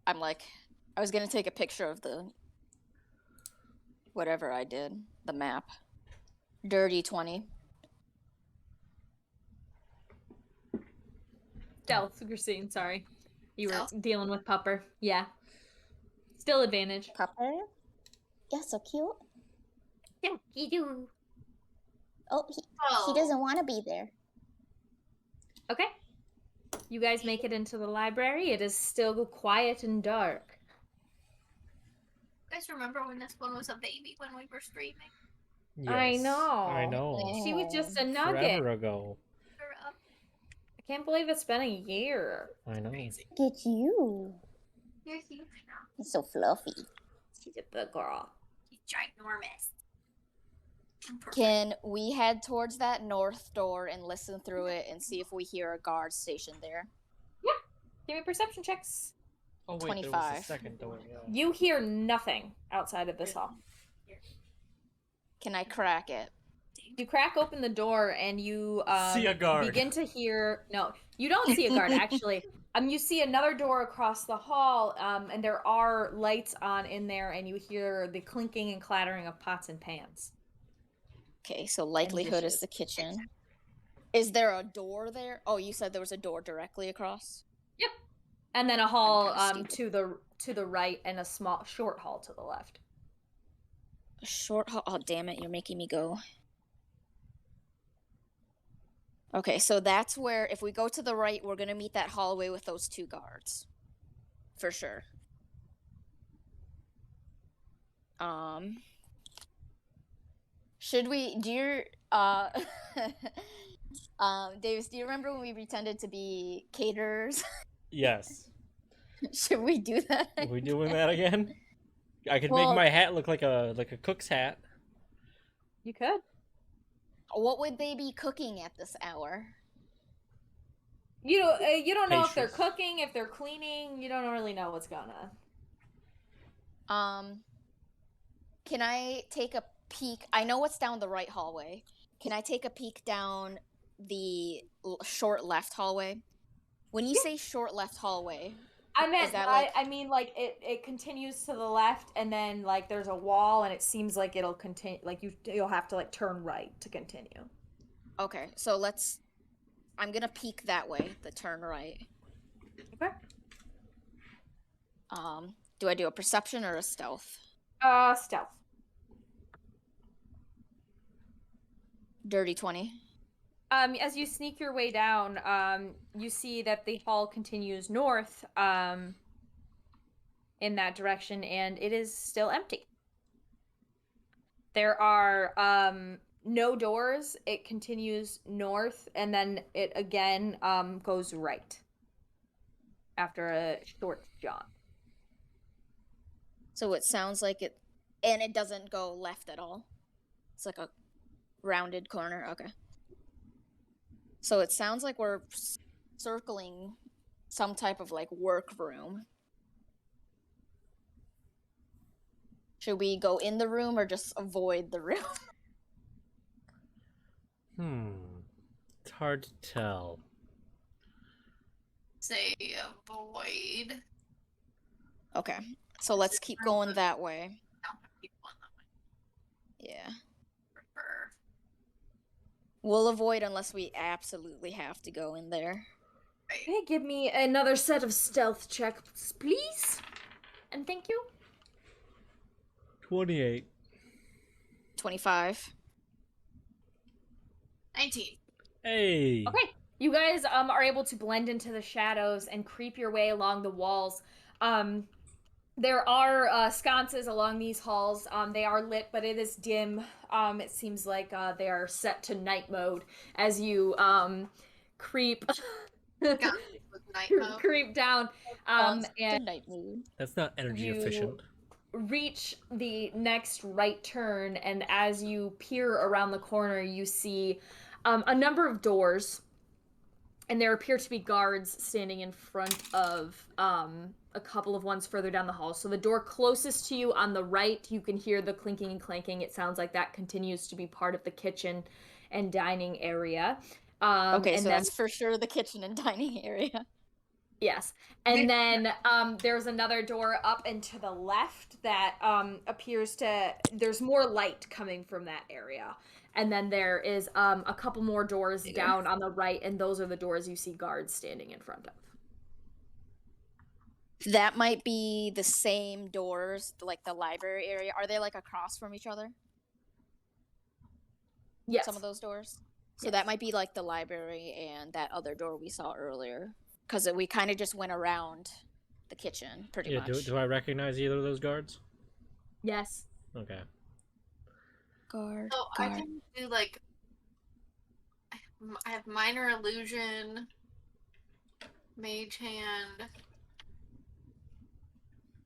I'm like, I was gonna take a picture of the whatever I did, the map. Dirty 20. Stealth, Christine. Sorry, you were Stealth? dealing with Pupper. Yeah. Still advantage. Pupper? Yeah, so cute. Yeah, you do. Oh, Oh. he doesn't want to be there. Okay. You guys make it into the library. It is still quiet and dark. You guys remember when this one was a baby when we were streaming? I Yes, know. I know. She was just a nugget. Forever ago. I can't believe it's been a year. I know. Look at you. You're huge now. He's so fluffy. She's a big girl. He's ginormous. I'm perfect. Can we head towards that north door and listen through it and see if we hear a guard stationed there? Give me perception checks. Oh wait, there was a 25. second door. Yeah. You hear nothing outside of this hall. Can I crack it? You crack open the door and you See a guard. begin to hear. No, you don't see a guard actually. You see another door across the hall, and there are lights on in there, and you hear the clinking and clattering of pots and pans. Okay, so likelihood is the kitchen. Is there a door there? Oh, you said there was a door directly across? Yep. And then a hall kinda to the right, and a small short hall to the left. A short hall. Oh, damn it, you're making me go. Okay, so that's where, if we go to the right, we're gonna meet that hallway with those two guards. For sure. Should we, Davis, do you remember when we pretended to be caterers? Yes. Should we do that? Are we doing that again? I could Well- make my hat look like a cook's hat. You could. What would they be cooking at this hour? You don't know if they're Pastries. cooking, if they're cleaning. You don't really know what's going on. Can I take a peek? I know what's down the right hallway. Can I take a peek down the short left hallway? When you say short left hallway, I meant, Is that like I mean, like it continues to the left, and then like there's a wall, and it seems like it'll continue. Like you'll have to like turn right to continue. okay? So I'm gonna peek that way, the turn right. Okay. Do I do a perception or a stealth? Stealth. Dirty 20. As you sneak your way down, you see that the hall continues north, in that direction, and it is still empty. There are, no doors. It continues north, and then it again, goes right after a short jaunt. So it sounds like it doesn't go left at all. It's like a rounded corner. Okay. So it sounds like we're circling some type of like workroom. Should we go in the room or just avoid the room? It's hard to tell. Say avoid. Okay. So let's keep going that way. Don't have people in that way. Yeah. Prefer. We'll avoid unless we absolutely have to go in there. Okay, give me another set of stealth checks, please. And thank you. 28. 25. 19. Hey. Okay. You guys are able to blend into the shadows and creep your way along the walls. There are sconces along these halls. They are lit, but it is dim. It seems like they are set to night mode as you creep Night mode. creep down. And night mood. That's not energy You- efficient. reach the next right turn, and as you peer around the corner, you see a number of doors, and there appear to be guards standing in front of a couple of ones further down the hall. So the door closest to you on the right, you can hear the clinking and clanking. It sounds like that continues to be part of the kitchen and dining area. Okay, and so then, that's for sure the kitchen and dining area. yes. And then there's another door up and to the left that appears to, there's more light coming from that area. And then there is a couple more doors down on the right, and those are the doors you see guards standing in front of. That might be the same doors, like the library area. Are they like across from each other? Yes. Some of those doors? So Yes. that might be like the library and that other door we saw earlier. Because we kind of just went around the kitchen, pretty Yeah, much. do I recognize either of those guards? Yes. Okay. Guard, So I guard. can do like I have minor illusion, mage hand.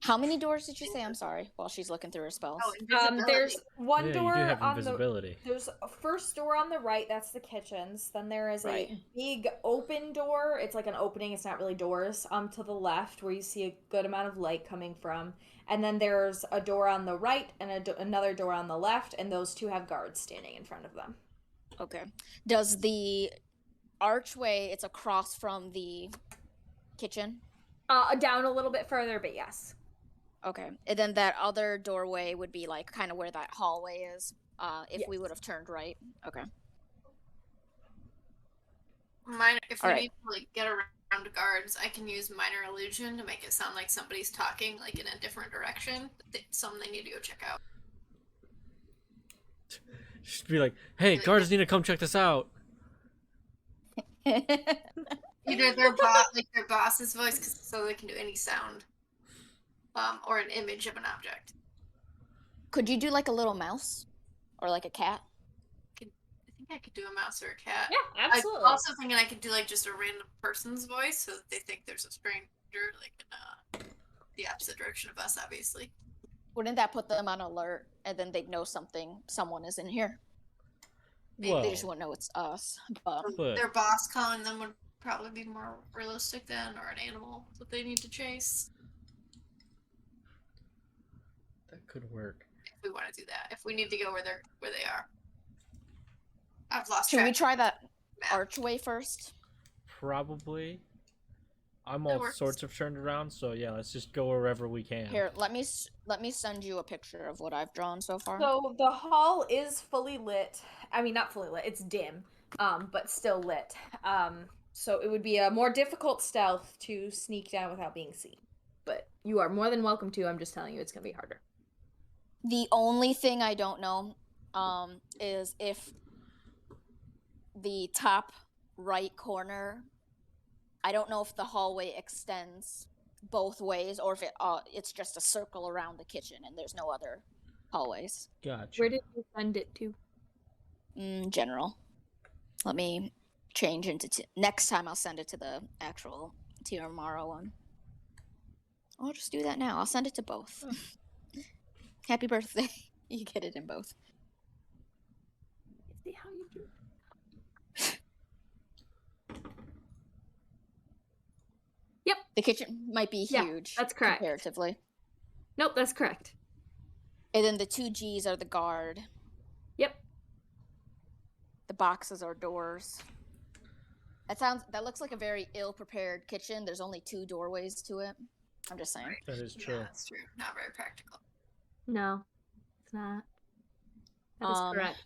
How many doors did you say? I'm sorry, while she's looking through her spells. Oh, invisibility. There's one Yeah, door you do have on invisibility. there's a first door on the right, that's the kitchens. Then there is Right. a big open door. It's like an opening, it's not really doors, to the left where you see a good amount of light coming from. And then there's a door on the right and another door on the left, and those two have guards standing in front of them. Okay. Does the archway, it's across from the kitchen? Down a little bit further, but yes. Okay. And then that other doorway would be like kind of where that hallway is, if we Yes. would have turned right. Okay. If we Alright. need to like get around guards, I can use minor illusion to make it sound like somebody's talking like in a different direction. Something they need to go check out. Just be like, hey, guards need to come check this out. Either their boss's voice, so they can do any sound, or an image of an object. Could you do like a little mouse? Or like a cat? I think I could do a mouse or a cat. Yeah, I'm also thinking I could do like just a random person's voice, so that they think there's a stranger, like in the opposite direction of us, obviously. Wouldn't that put them on alert, and then they'd know someone is in here? Whoa. They just wouldn't know it's us. But But Their boss calling them would probably be more realistic then, or an animal that they need to chase. that could work. If we want to do that, if we need to go where they are. I've lost should track. we try that Map. archway first? Probably. I'm That all works. sorts of turned around, so yeah, let's just go wherever we can. Here, let me send you a picture of what I've drawn so far. So the hall is fully lit. I mean, not fully lit. It's dim, but still lit. So it would be a more difficult stealth to sneak down without being seen. But you are more than welcome to. I'm just telling you, it's gonna be harder. The only thing I don't know is if the top right corner, I don't know if the hallway extends both ways or if it's just a circle around the kitchen and there's no other hallways. Gotcha. Where did you send it to? General. Let me change into next time I'll send it to the actual Tiomara one. I'll just do that now. I'll send it to both. Happy birthday. You get it in both. See how you do. Yep. The kitchen might be Yeah, huge. that's correct. Comparatively. Nope, that's correct. And then the 2 G's are the guard. Yep. The boxes are doors. That looks like a very ill-prepared kitchen. There's only 2 doorways to it. I'm just saying. That is true. Yeah, that's true. Not very practical. No, it's not. That is correct.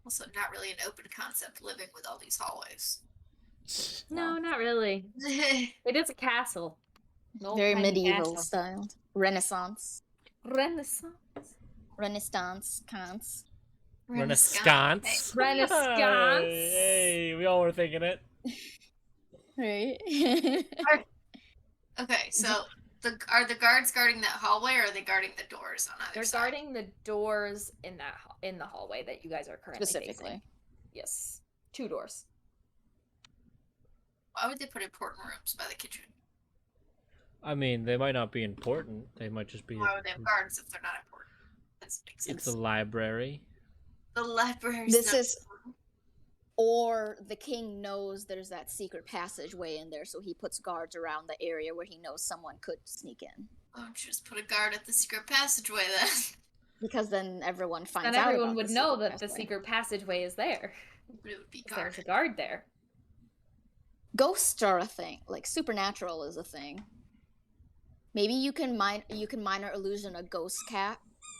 Also, not really an open concept living with all these hallways. No, not really. It is a castle. No Very tiny medieval castle. styled. Renaissance. Renaissance. Cons. Renaissance. Renaissance. Hey, we all were thinking it. Right. Okay, so are the guards guarding that hallway, or are they guarding the doors on either They're side? guarding the doors in the hallway that you guys are currently Specifically. facing. Yes, 2 doors. Why would they put important rooms by the kitchen? I mean, they might not be important. They might just be. Why would they have guards if they're not important? That doesn't make sense. It's a library. The library. This is, or the king knows there's that secret passageway in there, so he puts guards around the area where he knows someone could sneak in. Why don't you just put a guard at the secret passageway then? Because then everyone finds Then out. everyone about would the know secret that the passageway. secret passageway is there. But it would be 'Cause there's guarded. a guard there. Ghosts are a thing. Like supernatural is a thing. Maybe you can minor illusion a ghost cat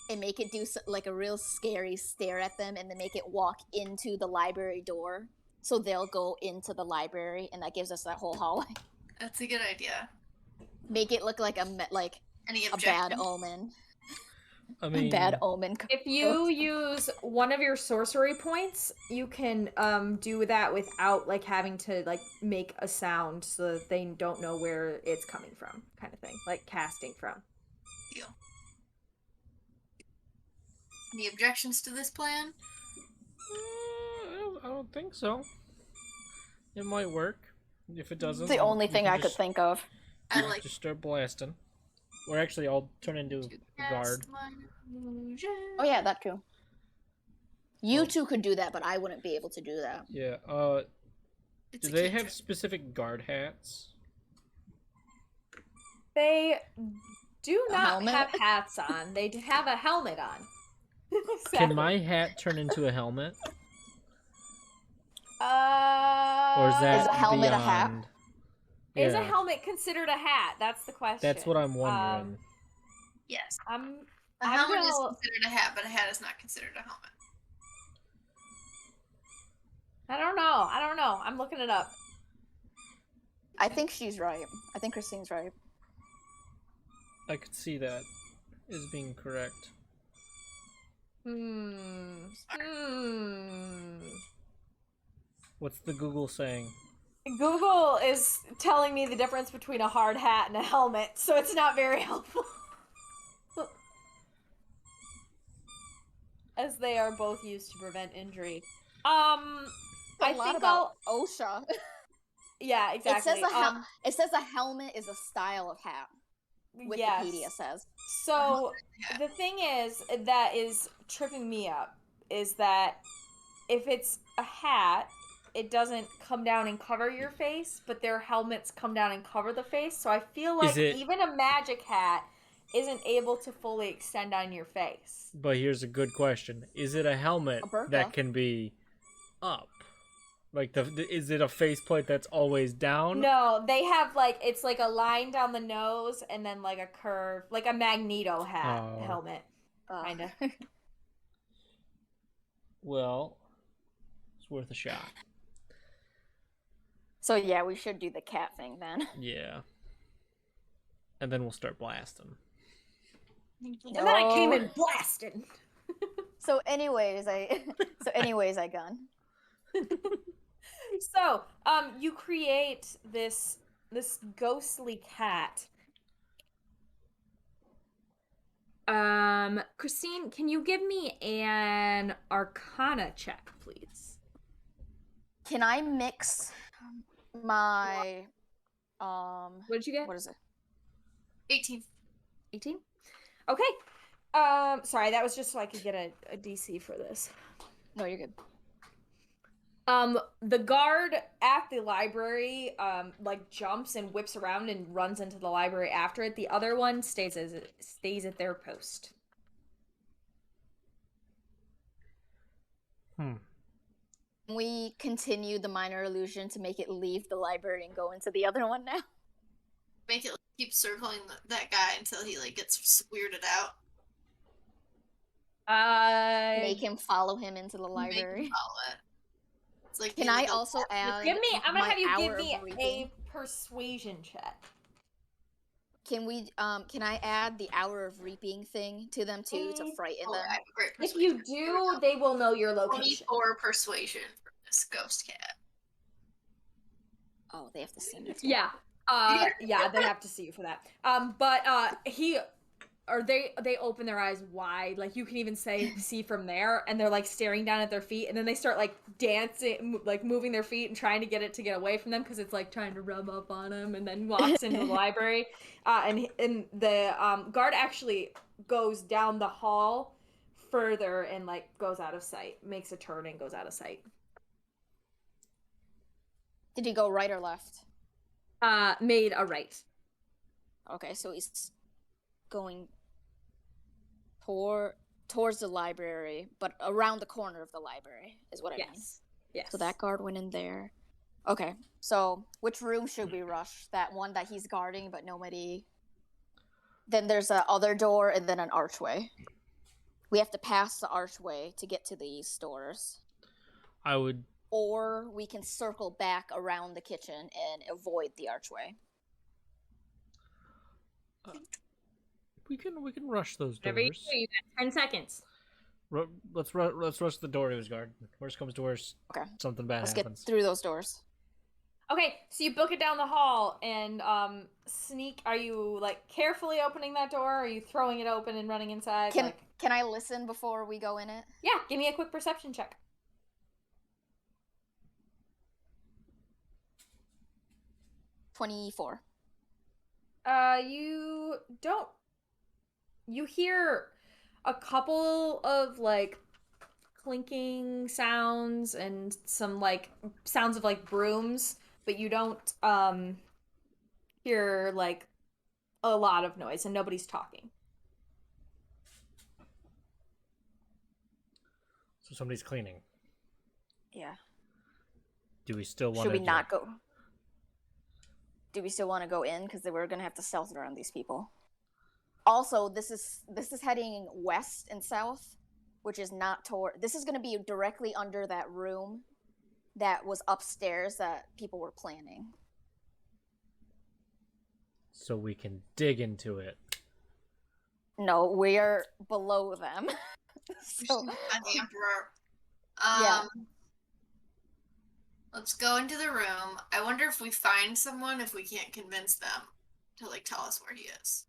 and make it do like a real scary stare at them, and then make it walk into the library door, so they'll go into the library, and that gives us that whole hallway. That's a good idea. Make it look like Any a objection? bad omen. I A mean, bad omen. If you use one of your sorcery points, you can do that without like having to like make a sound so that they don't know where it's coming from, kind of thing, like casting from. Deal. Any objections to this plan? I don't think so. It might work. If it doesn't, It's the only we thing can I could just- think of. I like Just start blasting. Or actually, I'll turn into to a guard. cast my illusion. Oh yeah, that too. You Oh. two could do that, but I wouldn't be able to do that. Yeah. It's Do a they have cantrip. specific guard hats? They do A not helmet? have hats on. They have a helmet on. Can my hat turn into a helmet? Or Or is that Is a helmet a hat? beyond? Is a Yeah, helmet considered a hat? That's the question. that's what I'm wondering. Yes. A A I'm helmet is gonna- considered a hat, but a hat is not considered a helmet. I don't know. I'm looking it up. I think she's right. I think Christine's right. I could see that as being correct. What's the Google saying? Google is telling me the difference between a hard hat and a helmet, so it's not very helpful. As they are both used to prevent injury. I A lot think about OSHA. yeah, exactly. It says a helmet is a style of hat. yes. Wikipedia says. So Yeah. the thing is that is tripping me up is that if it's a hat, it doesn't come down and cover your face, but their helmets come down and cover the face. So I feel like even a magic hat isn't able to fully extend on your face. But here's a good question: is it a helmet A burqa. that can be up? Like is it a faceplate that's always down? No, they have like it's like a line down the nose and then like a curve, like a Magneto hat Oh. helmet, kind of. Well, it's worth a shot. So yeah, we should do the cat thing then. Yeah. And then we'll start blasting. And then I came No. in blasting. So anyways, I gun. So, you create this ghostly cat. Christine, can you give me an Arcana check, please? Can I mix my What did you get? what is it? 18. 18? Okay. Sorry, that was just so I could get a DC for this. No, you're good. The guard at the library, like jumps and whips around and runs into the library after it. The other one stays at their post. Can we continue the minor illusion to make it leave the library and go into the other one now? Make it keep circling that guy until he like gets weirded out. Make him follow him into the Make him library. follow it. It's like Can I also add? I'm gonna my have you give hour me of reaping? a persuasion check. Can we? Can I add the hour of reaping thing to them too to frighten Oh, them? I have a great If persuasion. you Here we do, go. they will know your location. 24 persuasion for this ghost cat. Oh, they have to see me. Too. Yeah. Yeah, they have to see you for that. But they open their eyes wide, like you can even see from there, and they're like staring down at their feet, and then they start like dancing, like moving their feet and trying to get it to get away from them because it's like trying to rub up on them, and then walks into the library, and the guard actually goes down the hall further and like goes out of sight, makes a turn and goes out of sight. Did he go right or left? Made a right. Okay, so he's going towards the library, but around the corner of the library is what I mean. Yes. So that guard went in there. Okay, so which room should we rush? That one that he's guarding, but nobody. Then there's a other door and then an archway. We have to pass the archway to get to these stores. I would. Or we can circle back around the kitchen and avoid the archway. We can rush those Whatever you doors. do, you got 10 seconds. Let's rush the door, guard. Worst comes to worst. Okay. Something bad Let's happens. get through those doors. Okay, so you book it down the hall and sneak. Are you like carefully opening that door? Or are you throwing it open and running inside? Can I listen before we go in it? Yeah, give me a quick perception check. 24. You don't. You hear a couple of like clinking sounds and some like sounds of like brooms, but you don't hear like a lot of noise and nobody's talking. So somebody's cleaning. Yeah. Do we still want Should to? we not go? Do we still want to go in? Because we're gonna have to stealth around these people. Also, this is heading west and south, which is not toward. This is gonna be directly under that room that was upstairs that people were planning. So we can dig into it. No, we're below them. So, And the Emperor. Yeah. Let's go into the room. I wonder if we find someone, if we can't convince them to like tell us where he is.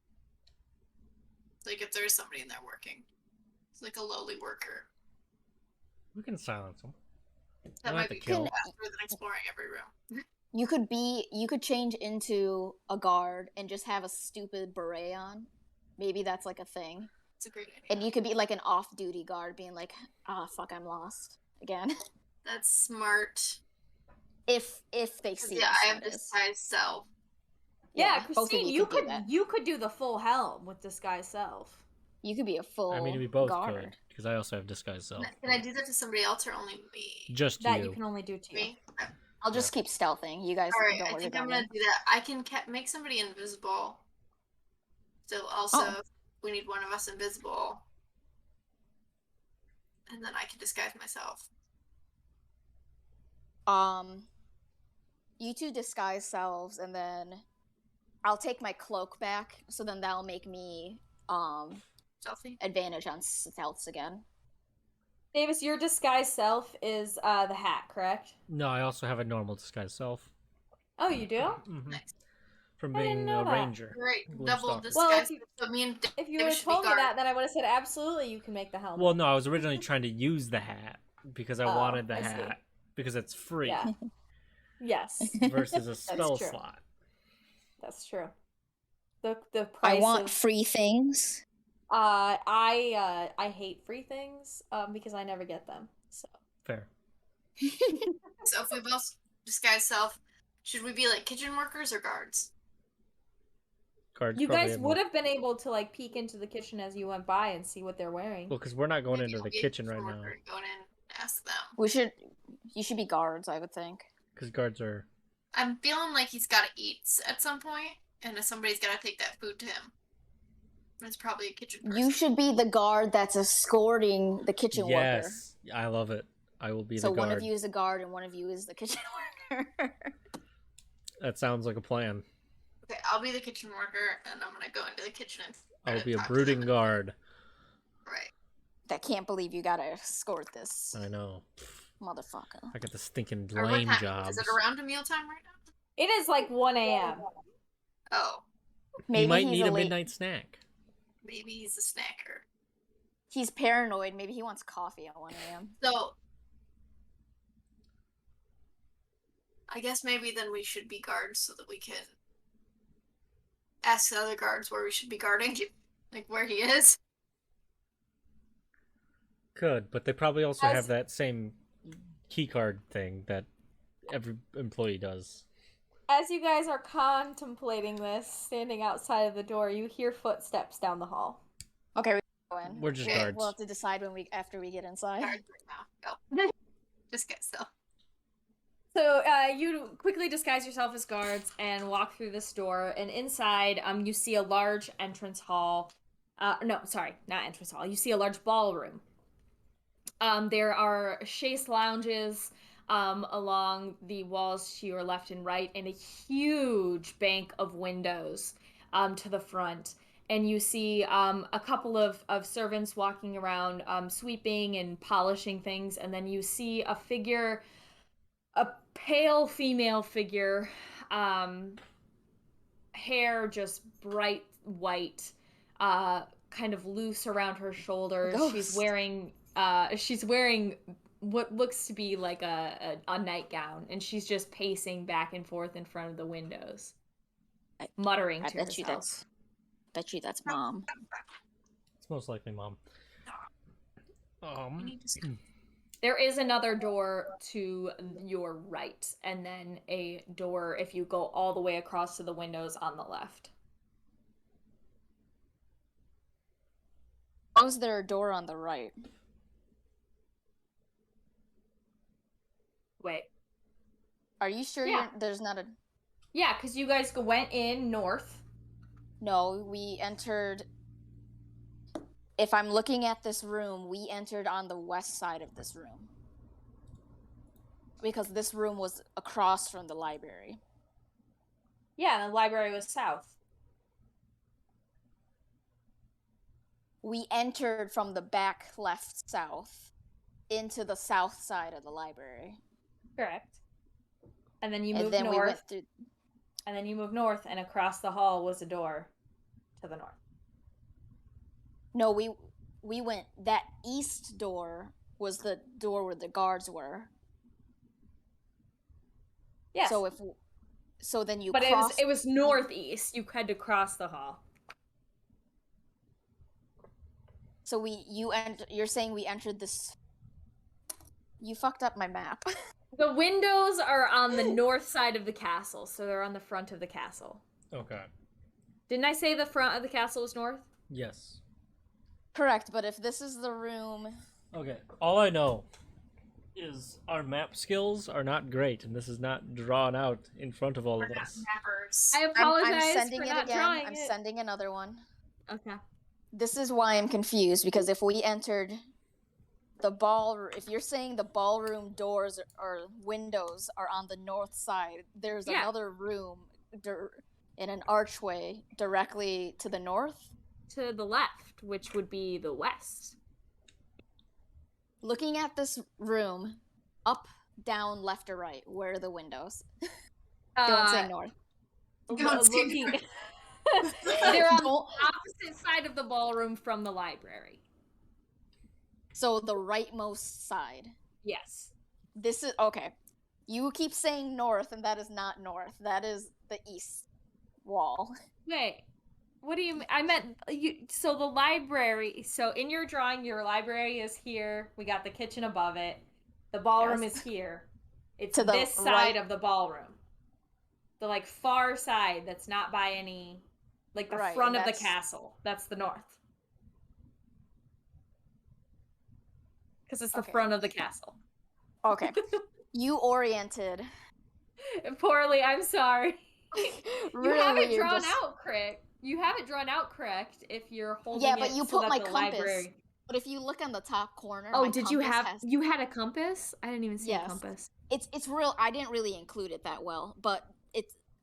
Like if there's somebody in there working. It's like a lowly worker. We can silence them. That Don't might have to be kill. faster than exploring every room. you could change into a guard and just have a stupid beret on. Maybe that's like a thing. It's a great idea. And you could be like an off-duty guard being like, fuck, I'm lost again. That's smart. If they 'Cause, see yeah, us, I have that is. disguise self. Yeah, both of Christine, you you could do could that. you could do the full helm with disguise self. You could be a full I mean, we both guard. could, because I also have disguise self. Can I do that to somebody else or only me? Just That you. you can only do to you. Me? I'll just keep stealthing. You guys All right, don't I worry think about I'm gonna me. do that. I can make somebody invisible. So also, Oh. we need one of us invisible, and then I can disguise myself. You two disguise selves, and then I'll take my cloak back. So then that'll make me Stealthy. advantage on stealths again. Davis, your disguise self is the hat, correct? No, I also have a normal disguise self. Oh, you do? Mhm. Nice. From I didn't being know a that. ranger. Great. Gloom Double Stalker. disguise. Well, if you- so me and If you David would have should be told me guard. that, then I would have said absolutely you can make the helmet. Well, no, I was originally trying to use the hat because I Oh, wanted the I see. hat because it's free Yeah. Yes, versus a spell true. slot. that's true. The I price want of free things. I hate free things because I never get them. So Fair. So if we both disguise self, should we be like kitchen workers or guards? Guards you probably guys have would more- have been able to like peek into the kitchen as you went by and see what they're wearing. Well, because we're not going Maybe into I'll the be a kitchen right now. worker and Going in and ask them. You should be guards, I would think. Because guards are. I'm feeling like he's got to eat at some point, and if somebody's got to take that food to him. And it's probably a kitchen person. You should be the guard that's escorting the kitchen worker. Yes, I love it. I will be So the guard. one of you is the guard and one of you is the kitchen worker. That sounds like a plan. Okay, I'll be the kitchen worker, and I'm gonna go into the kitchen and I try will to be a talk to brooding them. guard. Right. I can't believe you gotta escort this I know. motherfucker. I got the stinking Or what lame time? jobs. Is it around a mealtime right now? It is like 1 a.m. Oh, Maybe You might he's need a late- midnight snack. maybe he's a snacker. He's paranoid. Maybe he wants coffee at 1 a.m. So, I guess maybe then we should be guards so that we can ask the other guards where we should be guarding, like where he is. Could, but they probably also As- have that same key card thing that every employee does. As you guys are contemplating this, standing outside of the door, you hear footsteps down the hall. Okay, we go in. We're just Okay, guards. We'll have to decide after we get inside. Guards right now. Go. Just get still. So you quickly disguise yourself as guards and walk through this door. And inside, you see a large entrance hall. No, sorry, not entrance hall. You see a large ballroom. There are chaise lounges along the walls to your left and right, and a huge bank of windows to the front. And you see a couple of servants walking around, sweeping and polishing things. And then you see a figure, a pale female figure, hair just bright white, kind of loose around her shoulders. She's Ghost. wearing what looks to be like a nightgown, and she's just pacing back and forth in front of the windows, muttering I to bet you herself. that's mom. It's most likely mom. We need to see. There is another door to your right, and then a door if you go all the way across to the windows on the left. How is there a door on the right? Wait. Are you sure Yeah. there's not a... Yeah, because you guys went in north. No, we entered... If I'm looking at this room, we entered on the west side of this room. Because this room was across from the library. Yeah, and the library was south. We entered from the back left south into the south side of the library. Correct. And then you And moved then we north. went through... And then you moved north, and across the hall was a door to the north. No, we went... That east door was the door where the guards were. Yes. So then you but crossed... it was northeast. You had to cross the hall. So you're saying we entered this... You fucked up my map. The windows are on the north side of the castle, so they're on the front of the castle. Okay. Didn't I say the front of the castle was north? Yes. Correct, but if this is the room, Okay, all I know is our map skills are not great, and this is not drawn out in front of all We're of not us. mappers. I I'm apologize sending for it not again. drawing I'm it. sending another one. Okay. This is why I'm confused, because if we entered the if you're saying the ballroom doors or windows are on the north side, there's Yeah. another room in an archway directly to the north. To the left, which would be the west. Looking at this room, up, down, left, or right, where are the windows? Don't say north. Don't say Looking. north. They're on the Don't- opposite side of the ballroom from the library. So the rightmost side. Yes. This is okay. You keep saying north, and that is not north. That is the east wall. Wait. What do you mean? I meant so the library. So in your drawing, your library is here. We got the kitchen above it. The ballroom Yes. is here. It's To the this side right. of the ballroom. The like far side that's not by any, like the Right, front of the that's- castle. That's the north. Because it's the Okay. front of the castle. Okay. You oriented. Poorly, I'm sorry. Really You have it weird, drawn just- out correct. You have it drawn out correct if you're holding Yeah, it but you so put that my the compass. library. But if you look on the top corner, Oh, my did you compass have has- you had a compass? I didn't even see Yes. a compass. It's real. I didn't really include it that well, but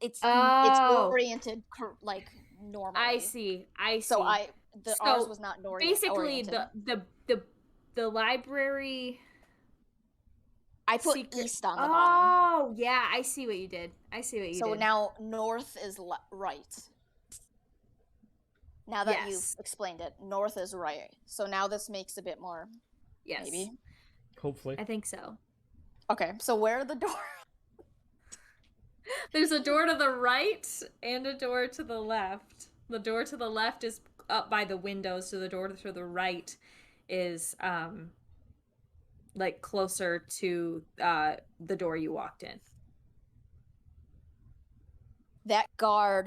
it's Oh. oriented like normally. I see. I see. So ours So, was not Basically, oriented. the library. I put secret- east on the bottom. Oh, yeah, I see what you did. I see what you So did. now north is right. Now that Yes. you've explained it, north is right. So now this makes a bit more, yes, maybe. Hopefully. I think so. Okay, so where are the doors? There's a door to the right and a door to the left. The door to the left is up by the windows, so the door to the right is like closer to the door you walked in. That guard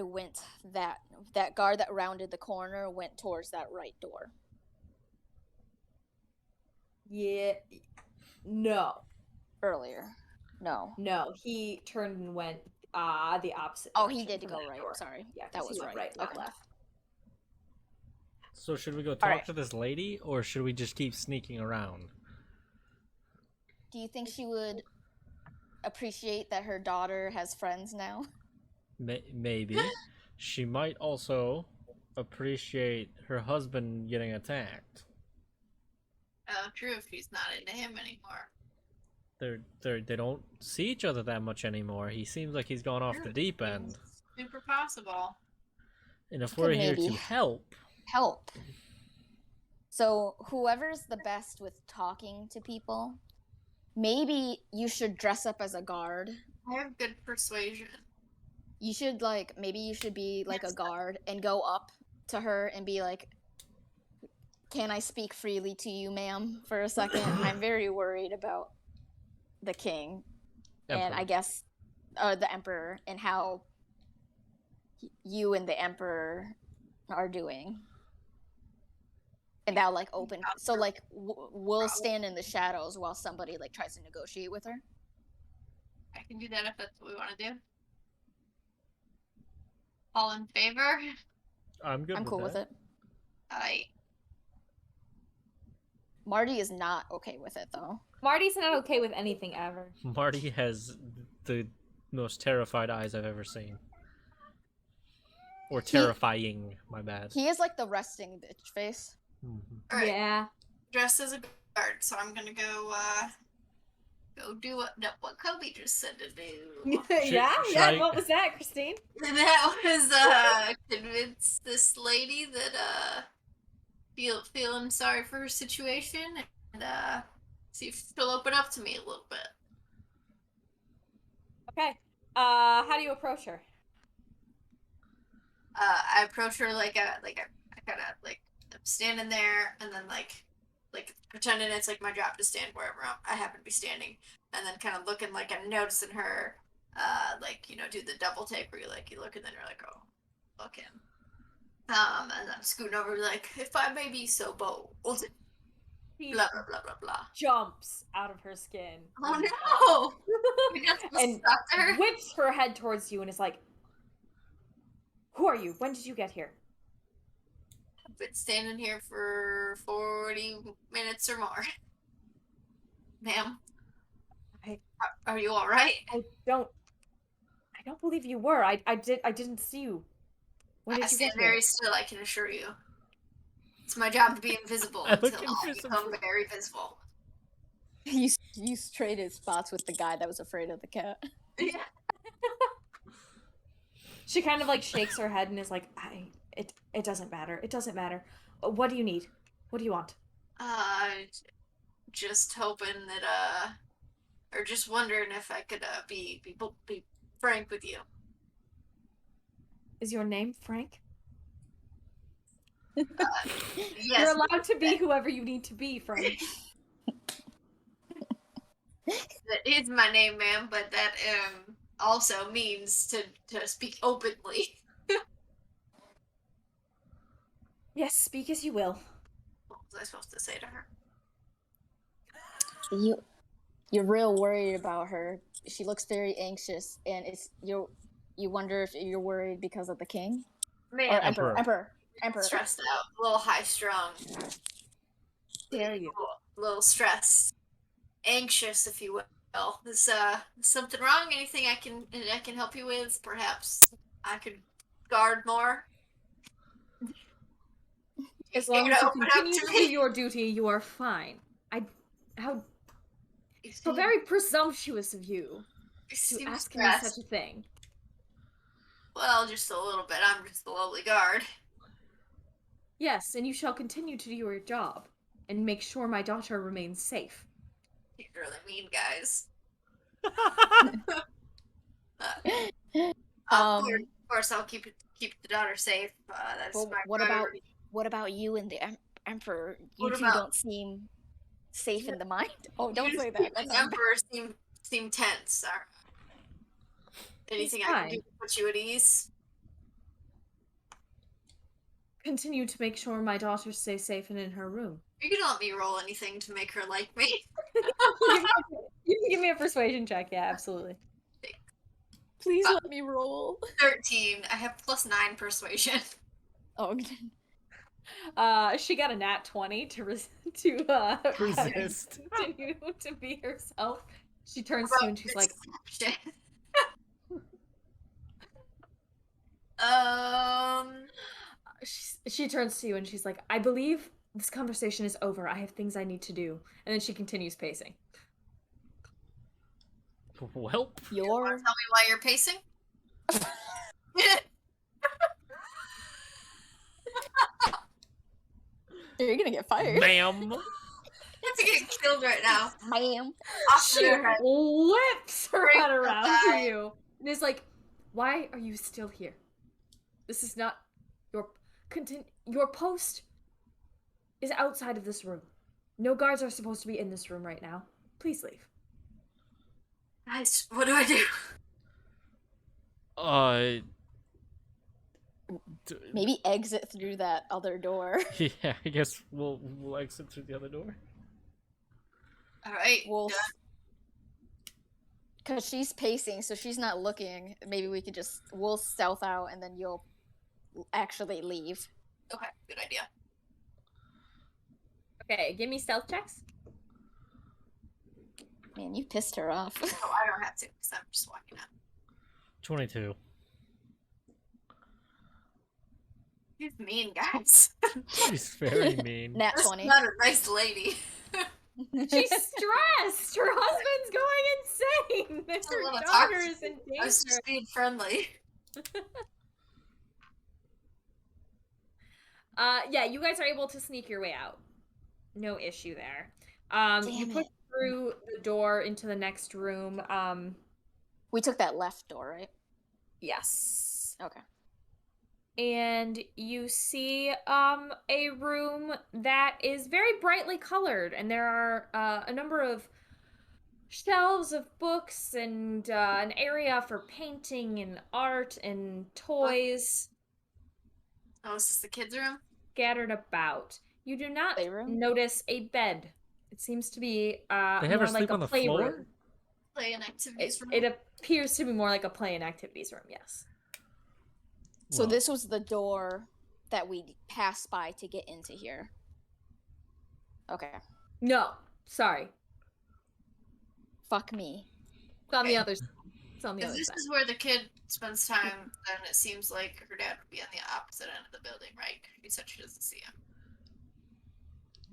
that rounded the corner went towards that right door. Yeah. No. Earlier. No. No, he turned and went the opposite. Oh, he direction did from go that right. door. Sorry. Yeah, 'cause that he was went right. not Okay. left. So should we go talk Alright. to this lady, or should we just keep sneaking around? Do you think she would appreciate that her daughter has friends now? Maybe. She might also appreciate her husband getting attacked. Oh, true. If he's not into him anymore. They don't see each other that much anymore. He seems like he's gone off the True. deep end. Super possible. And if Could we're here maybe to help, help. So whoever's the best with talking to people, maybe you should dress up as a guard. I have good persuasion. You should maybe you should be like a guard and go up to her and be like, "Can I speak freely to you, ma'am, for a second? I'm very worried about the king and I Emperor. guess the emperor and how you and the emperor are doing." And that'll open. So we'll stand in the shadows while somebody tries to negotiate with her. I can do that if that's what we want to do. All in favor? I'm good. I'm cool with that. it. I Marty is not okay with it though. Marty's not okay with anything ever. Marty has the most terrified eyes I've ever seen. Or terrifying, my bad. He is the resting bitch face. Mhm. all right. Yeah. Dressed as a guard, so I'm gonna go do what Kobe just said to do. should What was that, Christine? And that was convince this lady that feeling sorry for her situation and see if she'll open up to me a little bit. Okay. How do you approach her? I approach her I kind of I'm standing there and then pretending it's my job to stand wherever I happen to be standing, and then kind of looking like I'm noticing her, do the double take where you look and then you're like, oh, looking. And I'm scooting over, like, if I may be so bold. Blah She blah blah blah blah. jumps out of her skin. Oh when you no! You're not supposed and to talk to her. whips her head towards you and is like, "Who are you? When did you get here?" I've been standing here for 40 minutes or more. Ma'am, I are you all right? I don't believe you were. I didn't see you. When I did you stand get here? very still, I can assure you. It's my job to be invisible I look until I invisible. become very visible. You traded spots with the guy that was afraid of the cat. Yeah. She kind of like shakes her head and is like, it doesn't matter. It doesn't matter. What do you need? What do you want?" Uh, just hoping that, or just wondering if I could, be frank with you. Is your name Frank? Yes, You're allowed to be whoever you need to be, Frank. that is my name, ma'am, but that, also means to speak openly. Yes, speak as you will. What was I supposed to say to her? You're real worried about her. She looks very anxious, and you wonder if you're worried because of the king Man, or I'm emperor. stressed out, a little high strung, Dare you? a little stressed, anxious, if you will. Is something wrong? Anything I can help you with? Perhaps I could guard more. As long Care as to you open up continue to to me? do your duty, you are fine. How very presumptuous of you You to seem ask me stressed. such a thing. Well, just a little bit. I'm just the lowly guard. Yes, and you shall continue to do your job and make sure my daughter remains safe. You're really mean, guys. Um, Of course, I'll keep the daughter safe. That's but my priority. what about you and the emperor? You What two about don't seem safe in the mind. Oh, don't you say that. That's and Emperor seem tense. Anything I can do fine. to put you at ease? Continue to make sure my daughter stays safe and in her room. You can let me roll anything to make her like me. You can give me a persuasion check, yeah, absolutely. Please let me roll. 13. I have +9 persuasion. Oh, She got a nat 20 to Resist. continue to be herself. She turns to you and she's like, Shit. um. she turns to you and she's like, I believe this conversation is over. I have things I need to do. And then she continues pacing. Well, Tell you're me why you're pacing. you're gonna get fired, ma'am. I'm getting killed right now. ma'am. Off She their head. whips her Break head the around to tie. you and is like, why are you still here? This is not your post is outside of this room. No guards are supposed to be in this room right now. Please leave. Guys, what do I do? Maybe exit through that other door. Yeah, I guess we'll exit through the other door. All right. Because she's pacing, so she's not looking. Maybe we'll stealth out, and then you'll actually leave. Okay, good idea. Okay, give me stealth checks. Man, you pissed her off. No, I don't have to because I'm just walking out. 22. She's mean, guys. She's very mean. Nat That's 20. not a nice lady. She's stressed. Her husband's going insane. Her wanna daughter talk to is in I was danger. just being friendly. Yeah, you guys are able to sneak your way out. No issue there. You Damn push it. through the door into the next room. We took that left door, right? Yes. Okay. And you see a room that is very brightly colored, and there are a number of shelves of books and an area for painting and art and toys. Oh, is this the kids' room? scattered about. You do not Playroom? notice a bed. It seems to be They have her more like sleep a on the playroom. floor? Play and activities room. It appears to be more like a play and activities room, yes. So Well, this was the door that we passed by to get into here. Okay. No, sorry. Fuck me. It's on the Okay. other side. It's on the If other this side. is where the kid spends time, then it seems like her dad would be on the opposite end of the building, right? She said she doesn't see him.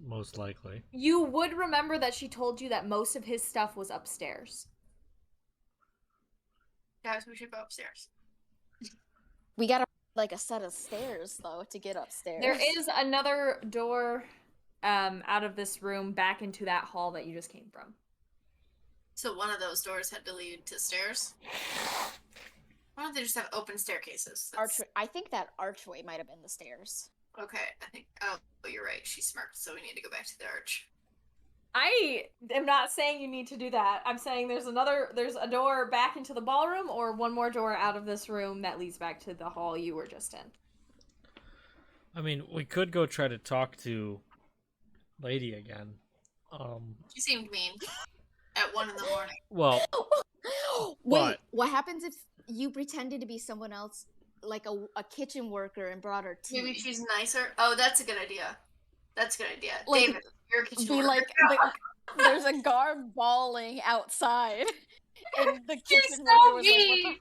most likely. You would remember that she told you that most of his stuff was upstairs. Guys, we should go upstairs. We got like a set of stairs though to get upstairs. There is another door out of this room back into that hall that you just came from. So one of those doors had to lead to stairs. Why don't they just have open staircases? archway. I think that archway might have been the stairs. Okay, I think. Oh, you're right. She smirked, so we need to go back to the arch. I am not saying you need to do that. I'm saying there's a door back into the ballroom or one more door out of this room that leads back to the hall you were just in. I mean, we could go try to talk to Lady again. She seemed mean at 1 a.m. Well, Wait, But- what happens if you pretended to be someone else, like a kitchen worker, and brought her tea? Maybe she's nicer. Oh, that's a good idea. That's a good idea. Like, David, you're a kitchen be worker. like, there's a guard bawling outside, and the She's kitchen so worker was like, mean.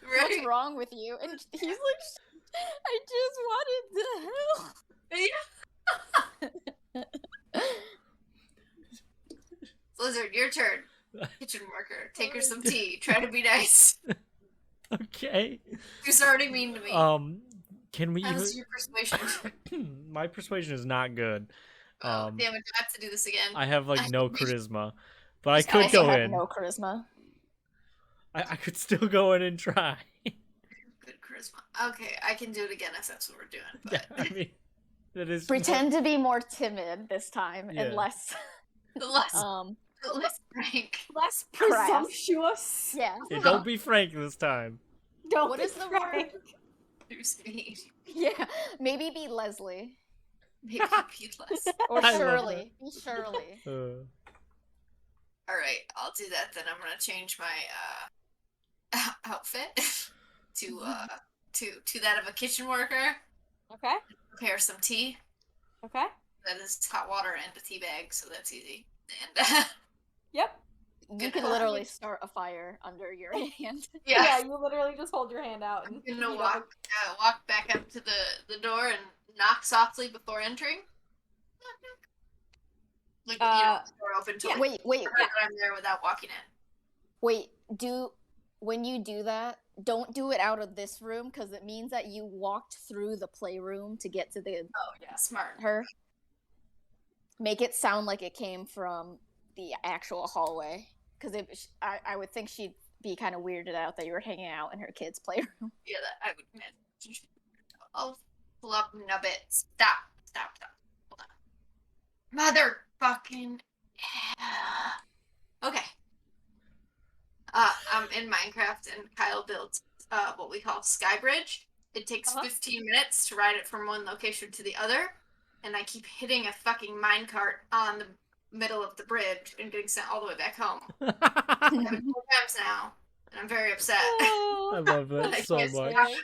"What's Right? wrong with you?" And he's like, "I just wanted to help." Blizzard, your turn. Kitchen worker. Take her some tea. Try to be nice. okay. She's already mean to me. Can we How's your persuasion? My persuasion is not good. Oh, damn it, do I have to do this again? I have like no charisma, but I I could also go have in. no charisma. I could still go in and try. Good charisma. Okay, I can do it again if that's what we're doing. Yeah, But I mean, that is Pretend to be more timid this time, Yeah. and less. less, Um. less frank. Less Crass. presumptuous. Yeah. Yeah, don't be frank this time. Don't What be is the frank. word? Too sweet. Yeah. Maybe be Leslie Maybe be less. or I love Shirley. Be Shirley. All right, I'll do that. Then I'm gonna change my outfit to that of a kitchen worker. Okay. Prepare some tea. Okay. That is hot water and a tea bag, so that's easy. And Yep. You Good can enough. literally start a fire under your hand. Yeah, you literally just hold your hand out and I'm gonna heat up walk back up to the door and knock softly before entering. Knock, knock. Like the door open to yeah. like, Wait, pretend that I'm there without walking in. wait. When you do that, don't do it out of this room because it means that you walked through the playroom to get to the Oh yeah, smart. her. Make it sound like it came from the actual hallway, because I would think she'd be kind of weirded out that you were hanging out in her kids' playroom. Yeah, that I would imagine. Oh, flub nubbit. Stop. Hold on. Motherfucking. Okay. I'm in Minecraft and Kyle built what we call Sky Bridge. It takes 15 minutes to ride it from one location to the other, and I keep hitting a fucking minecart on the middle of the bridge and getting sent all the way back home. I've done it 4 times now, and I'm very upset. I love I that so can't much. stop it.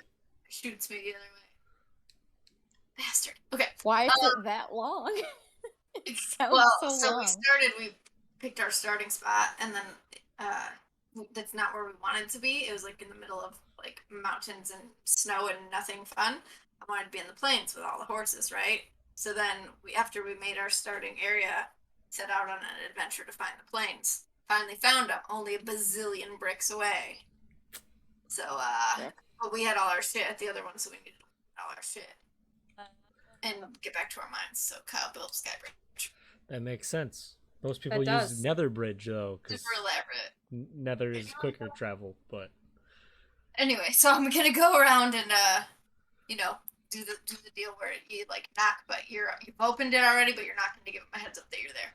Shoots me the other way. Bastard. Okay. Why is it that long? It sounds Well, so so long. we picked our starting spot, and then that's not where we wanted to be. It was like in the middle of like mountains and snow and nothing fun. I wanted to be in the plains with all the horses, right? So then after we made our starting area, set out on an adventure to find the plains. Finally found them, only a bazillion bricks away. So but we had all our shit at the other one, so we needed all our shit and get back to our mines. So Kyle built Skybridge. That makes sense. Most people That use does. Nether Bridge though, because Super elaborate. Nether is quicker travel. But Anyway, so I'm gonna go around and do the deal where you like knock, but you've opened it already, but you're not gonna give them a heads up that you're there.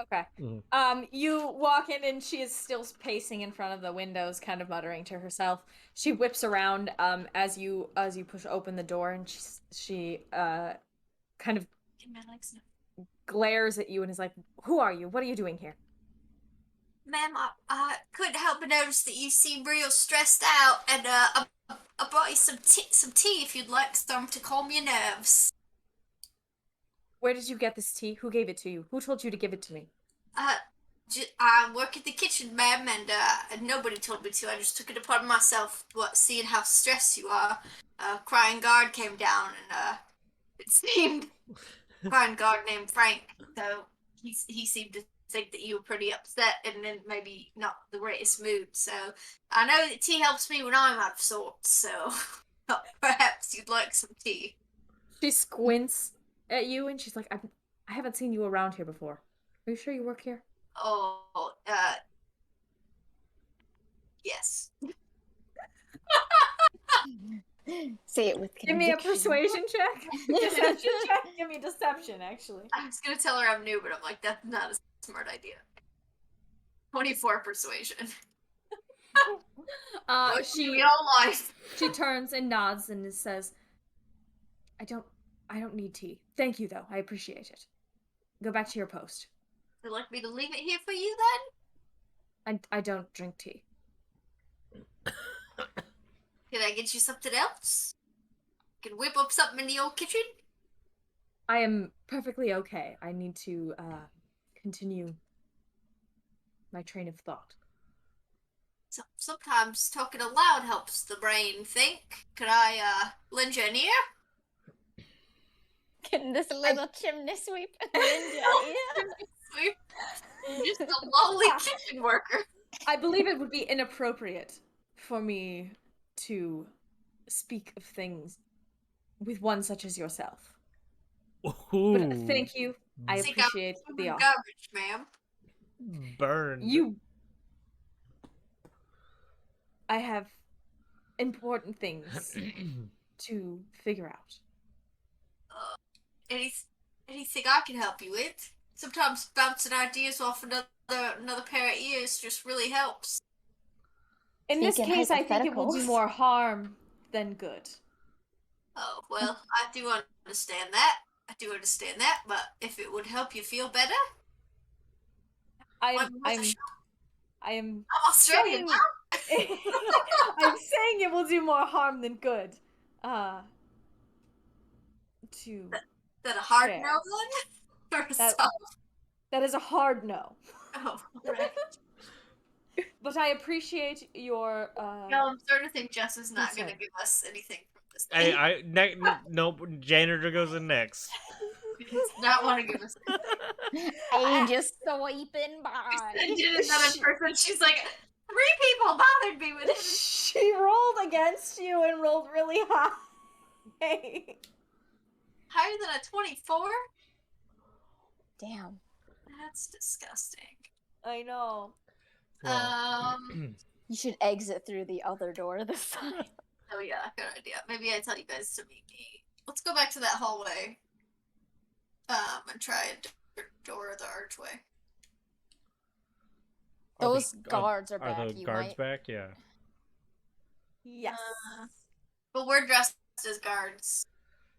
Okay. You walk in and she is still pacing in front of the windows, kind of muttering to herself. She whips around as you push open the door, and she kind of My legs now. glares at you and is like, "Who are you? What are you doing here?" Ma'am, I couldn't help but notice that you seem real stressed out, and I brought you some tea if you'd like some to calm your nerves. Where did you get this tea? Who gave it to you? Who told you to give it to me? I work at the kitchen, ma'am, and nobody told me to. I just took it upon myself. But seeing how stressed you are, crying guard came down, and it seemed crying guard named Frank. So he seemed to think that you were pretty upset, and then maybe not the greatest mood. So I know that tea helps me when I'm out of sorts. So perhaps you'd like some tea. She squints at you and she's like, I haven't seen you around here before. Are you sure you work here? Oh, yes. Say it with Give me a conviction. persuasion check. Deception check. Give me deception, actually. I was gonna tell her I'm new, but I'm like, that's not a smart idea. 24 persuasion. She all life. she turns and nods and says, I don't need tea. Thank you though. I appreciate it. Go back to your post. Would you like me to leave it here for you I don't drink tea. then? Can I get you something else? Can whip up something in the old kitchen? I am perfectly okay. I need to continue my train of thought. Sometimes talking aloud helps the brain think. Could I lend you an ear? Can this little chimney sweep lend your ear? Sweet. Just a lowly kitchen worker. I believe it would be inappropriate for me to speak of things with one such as yourself. Ooh, But thank you. I Think I'm appreciate the offer. garbage, ma'am. burned. I have important things to figure out. Anything I can help you with? Sometimes bouncing ideas off another pair of ears just really helps. In this Thinking case, I think it will do hypotheticals. more harm than good. Oh, well, I do understand that. But if it would help you feel better, I'm I'm Australian. saying, I'm saying it will do more harm than good. To That a hard share. no then? Or That- soft? That is a hard no. Oh, right. But I appreciate your No, I'm starting to think Jess is not concern. going to give us anything from this Hey, thing. nope. Janitor goes in next. He does not want to give us I just sweeping by. I did another person. She's like, 3 people bothered me with it. She rolled against you and rolled really high. Higher than a 24? Damn. That's disgusting. I know. You should exit through the other door this time. Oh yeah, good idea. Maybe I tell you guys to meet me. Let's go back to that hallway. And try a door or the archway. Those guards are back. Are those You guards might- back? Yeah. Yes. But we're dressed as guards.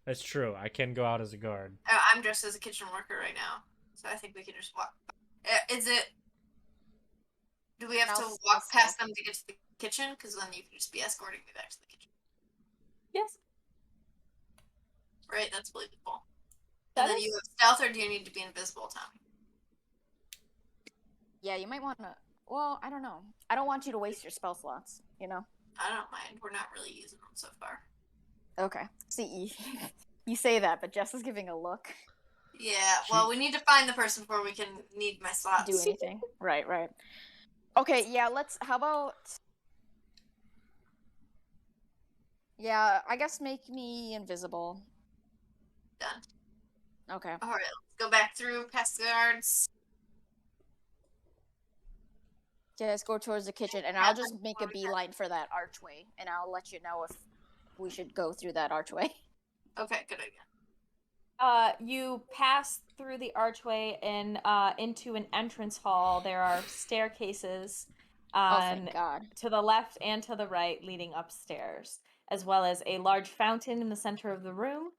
That's true. I can go out as a guard. I'm dressed as a kitchen worker right now, so I think we can just walk. Is it? Do we have to I'll walk past stop. them to get to the kitchen? Because then you can just be escorting me back to the kitchen. Yes. Right, that's believable. That And then is- you have stealth, or do you need to be invisible, Tommy? Yeah, you might want to. Well, I don't know. I don't want you to waste your spell slots. You know. I don't mind. We're not really using them so far. Okay. See, you say that, but Jess is giving a look. Yeah, well, we need to find the person before we can need my slots. Do anything. Right. Right. Okay. Yeah. Let's. How about? Yeah. I guess make me invisible. Done. Okay. All right, let's go back through past the guards. Just go towards the kitchen, and I'll just make a beeline for that archway, and I'll let you know if we should go through that archway. Okay, good idea. You pass through the archway and into an entrance hall. There are staircases Oh, thank um, God. to the left and to the right leading upstairs, as well as a large fountain in the center of the room.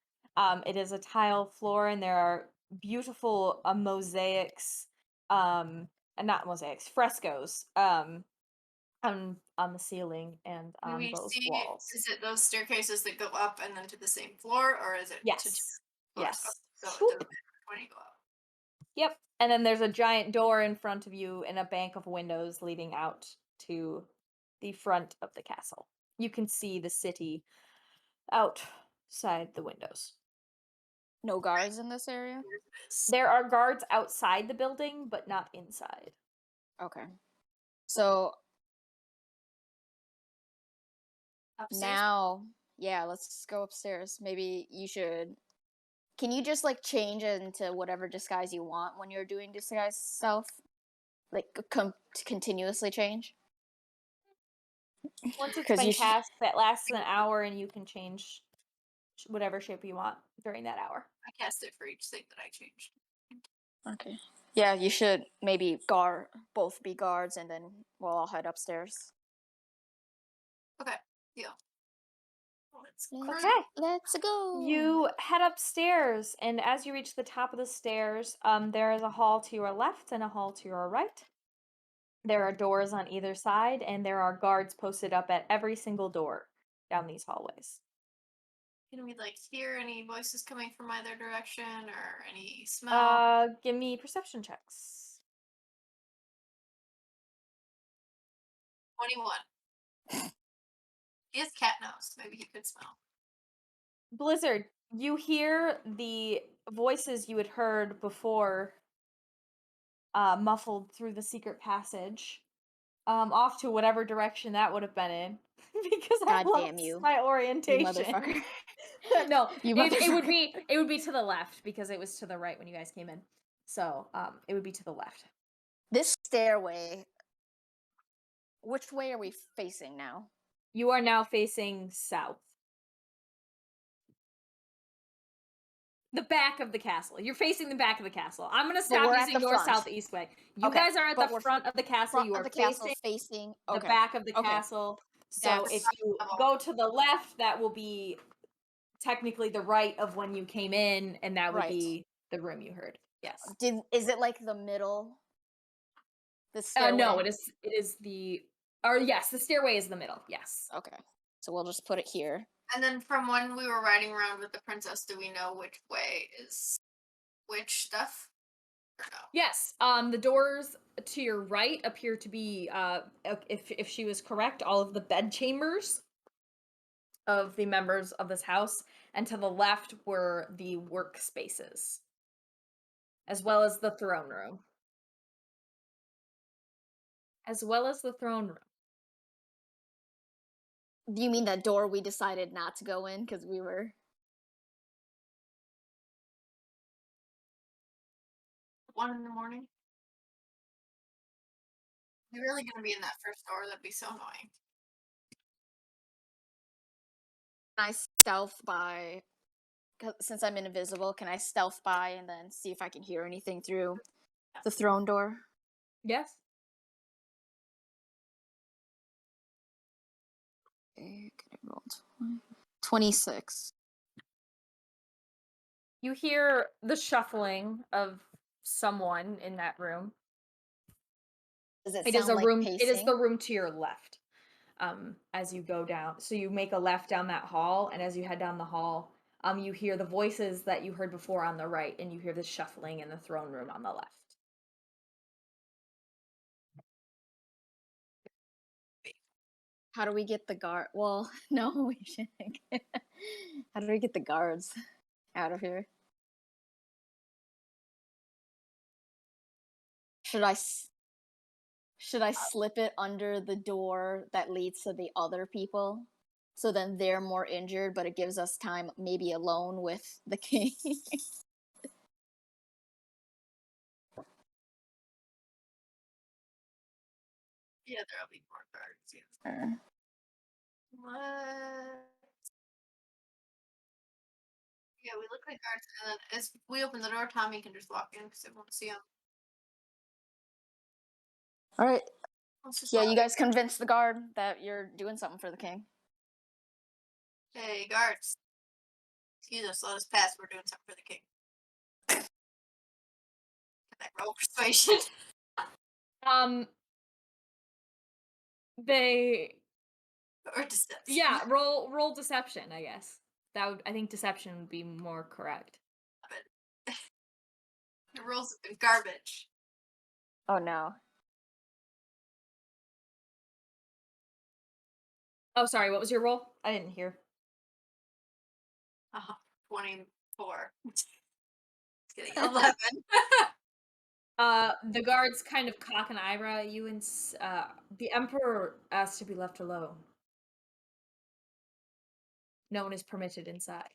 It is a tile floor, and there are beautiful mosaics, and not mosaics, frescoes on the ceiling and Do on we both see? walls. Is it those staircases that go up and then to the same floor, or is it to two Yes. floors? Yes. So it Swoop. doesn't matter when you go up. Yep. And then there's a giant door in front of you and a bank of windows leading out to the front of the castle. You can see the city outside the windows. No guards in this area? There are guards outside the building, but not inside. Okay. So Upstairs? now, yeah, let's go upstairs. Maybe you should. Can you just like change into whatever disguise you want when you're doing disguise self? Like continuously change? Once it's Because been you should. cast, that lasts an hour and you can change whatever shape you want during that hour. I cast it for each thing that I changed. Okay. Yeah, you should maybe both be guards, and then we'll all head upstairs. Okay, deal. Let's Okay. Let's go. You head upstairs, and as you reach the top of the stairs, there is a hall to your left and a hall to your right. There are doors on either side, and there are guards posted up at every single door down these hallways. Can we like hear any voices coming from either direction or any smell? Give me perception checks. 21. He has cat nose. Maybe he could smell. Blizzard, you hear the voices you had heard before, muffled through the secret passage, off to whatever direction that would have been in, because I God lost damn you. my You orientation. motherfucker. No, You it would motherfucker. be to the left because it was to the right when you guys came in. So it would be to the left. This stairway. Which way are we facing now? You are now facing south. The back of the castle. You're facing the back of the castle. I'm gonna stop we're at using the north, front. south, east way. You Okay, guys are at but the we're front of the castle. front You of are the castle facing facing. the Okay. back of the Okay. castle. Yeah, So if the you side go to the left, that will be technically the right of when you came in, and that would Right. be the room you heard. Yes. Is it like the middle? The stairway? No, it is the or yes, the stairway is the middle. Yes. Okay. So we'll just put it here. And then from when we were riding around with the princess, do we know which way is which stuff? Or no? Yes. The doors to your right appear to be if she was correct, all of the bed chambers of the members of this house, and to the left were the workspaces, as well as the throne room. As well as the throne room. Do you mean that door we decided not to go in because we were? 1 in the morning. You're really gonna be in that first door? That'd be so annoying. Can I stealth by? 'Cause since I'm invisible, can I stealth by and then see if I can hear anything through the throne door? Yes. Okay, can I roll 26. You hear the shuffling of someone in that room. Does it It is sound a like room. pacing? It is the room to your left. As you go down, so you make a left down that hall, and as you head down the hall, you hear the voices that you heard before on the right, and you hear the shuffling in the throne room on the left. How do we get the guard? Well, no, we shouldn't. How do we get the guards out of here? Should I slip it under the door that leads to the other people? So then they're more injured, but it gives us time maybe alone with the king. Yeah, there'll be more guards. Yes. Or- What? Yeah, we look like guards, and then as we open the door, Tommy can just walk in because it won't see him. All right. Let's just Yeah, walk. you guys convince the guard that you're doing something for the king. Hey, guards. Excuse us, let us pass. We're doing something for the king. Can I roll persuasion? They Or deception? yeah, roll deception, I guess. I think deception would be more correct. The rules have been garbage. Oh no. Oh, sorry, what was your roll? I didn't hear. 24. Just kidding. 11. The guards kind of cock an eyebrow at you and the emperor asked to be left alone. No one is permitted inside.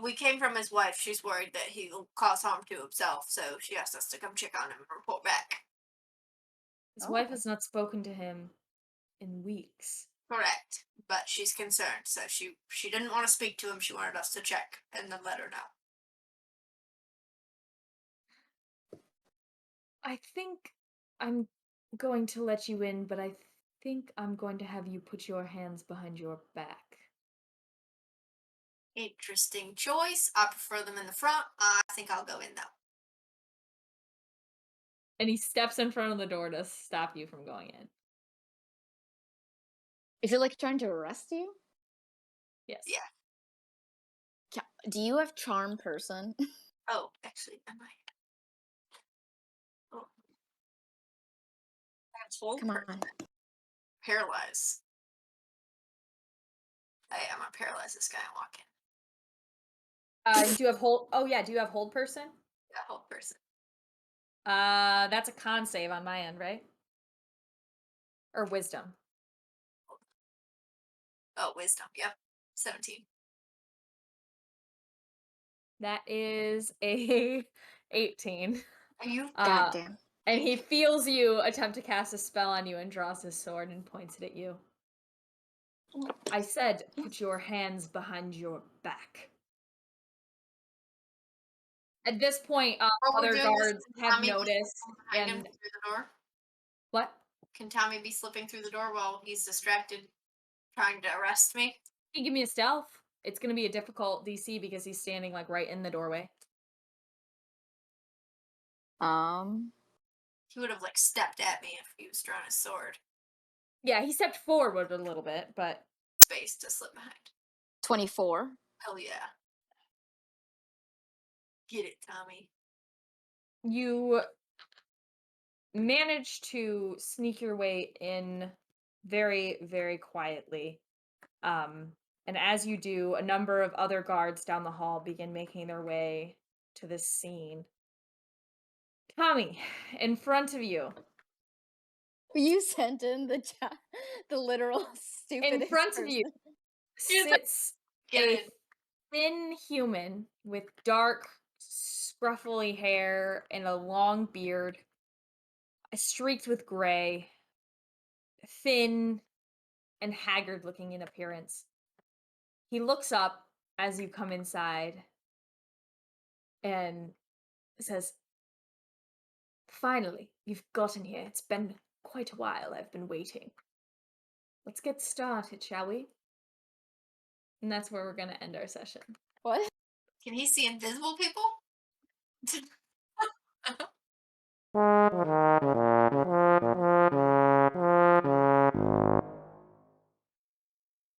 We came from his wife. She's worried that he'll cause harm to himself, so she asked us to come check on him and report back. His wife Oh. has not spoken to him in weeks. Correct. But she's concerned, so she didn't want to speak to him. She wanted us to check and then let her know. I think I'm going to let you in, but I think I'm going to have you put your hands behind your back. Interesting choice. I prefer them in the front. I think I'll go in though. And he steps in front of the door to stop you from going in. Is it like trying to arrest you? Yes. Yeah. Do you have charm person? Oh, actually, am I? Oh. That's whole Come person. on. Paralyze. Hey, I'm gonna paralyze this guy and walk in. Do you have hold? Oh yeah, do you have hold person? That whole person. That's a con save on my end, right? Or wisdom. Oh, wisdom. Yep. 17. That is a 18. Are you? Goddamn. And he feels you attempt to cast a spell on you and draws his sword and points it at you. I said, put your hands behind your back. At this point, While we're other doing this, guards can have Tommy be noticed. slipping behind him And through the door? what? Can Tommy be slipping through the door while he's distracted, trying to arrest me? Can you give me a stealth? It's going to be a difficult DC because he's standing like right in the doorway. He would have like stepped at me if he was drawing his sword. Yeah, he stepped forward a little bit, but Space to slip behind. 24. Hell yeah. Get it, Tommy. you manage to sneak your way in very, very quietly. And as you do, a number of other guards down the hall begin making their way to this scene. Tommy, in front of you, You sent in the literal stupidest in front of you, person. sits Get a in. thin human with dark, scruffy hair and a long beard, streaked with gray, thin and haggard looking in appearance. He looks up as you come inside and says, "Finally, you've gotten here. It's been quite a while. I've been waiting. Let's get started, shall we?" And that's where we're going to end our session. What? Can he see invisible people?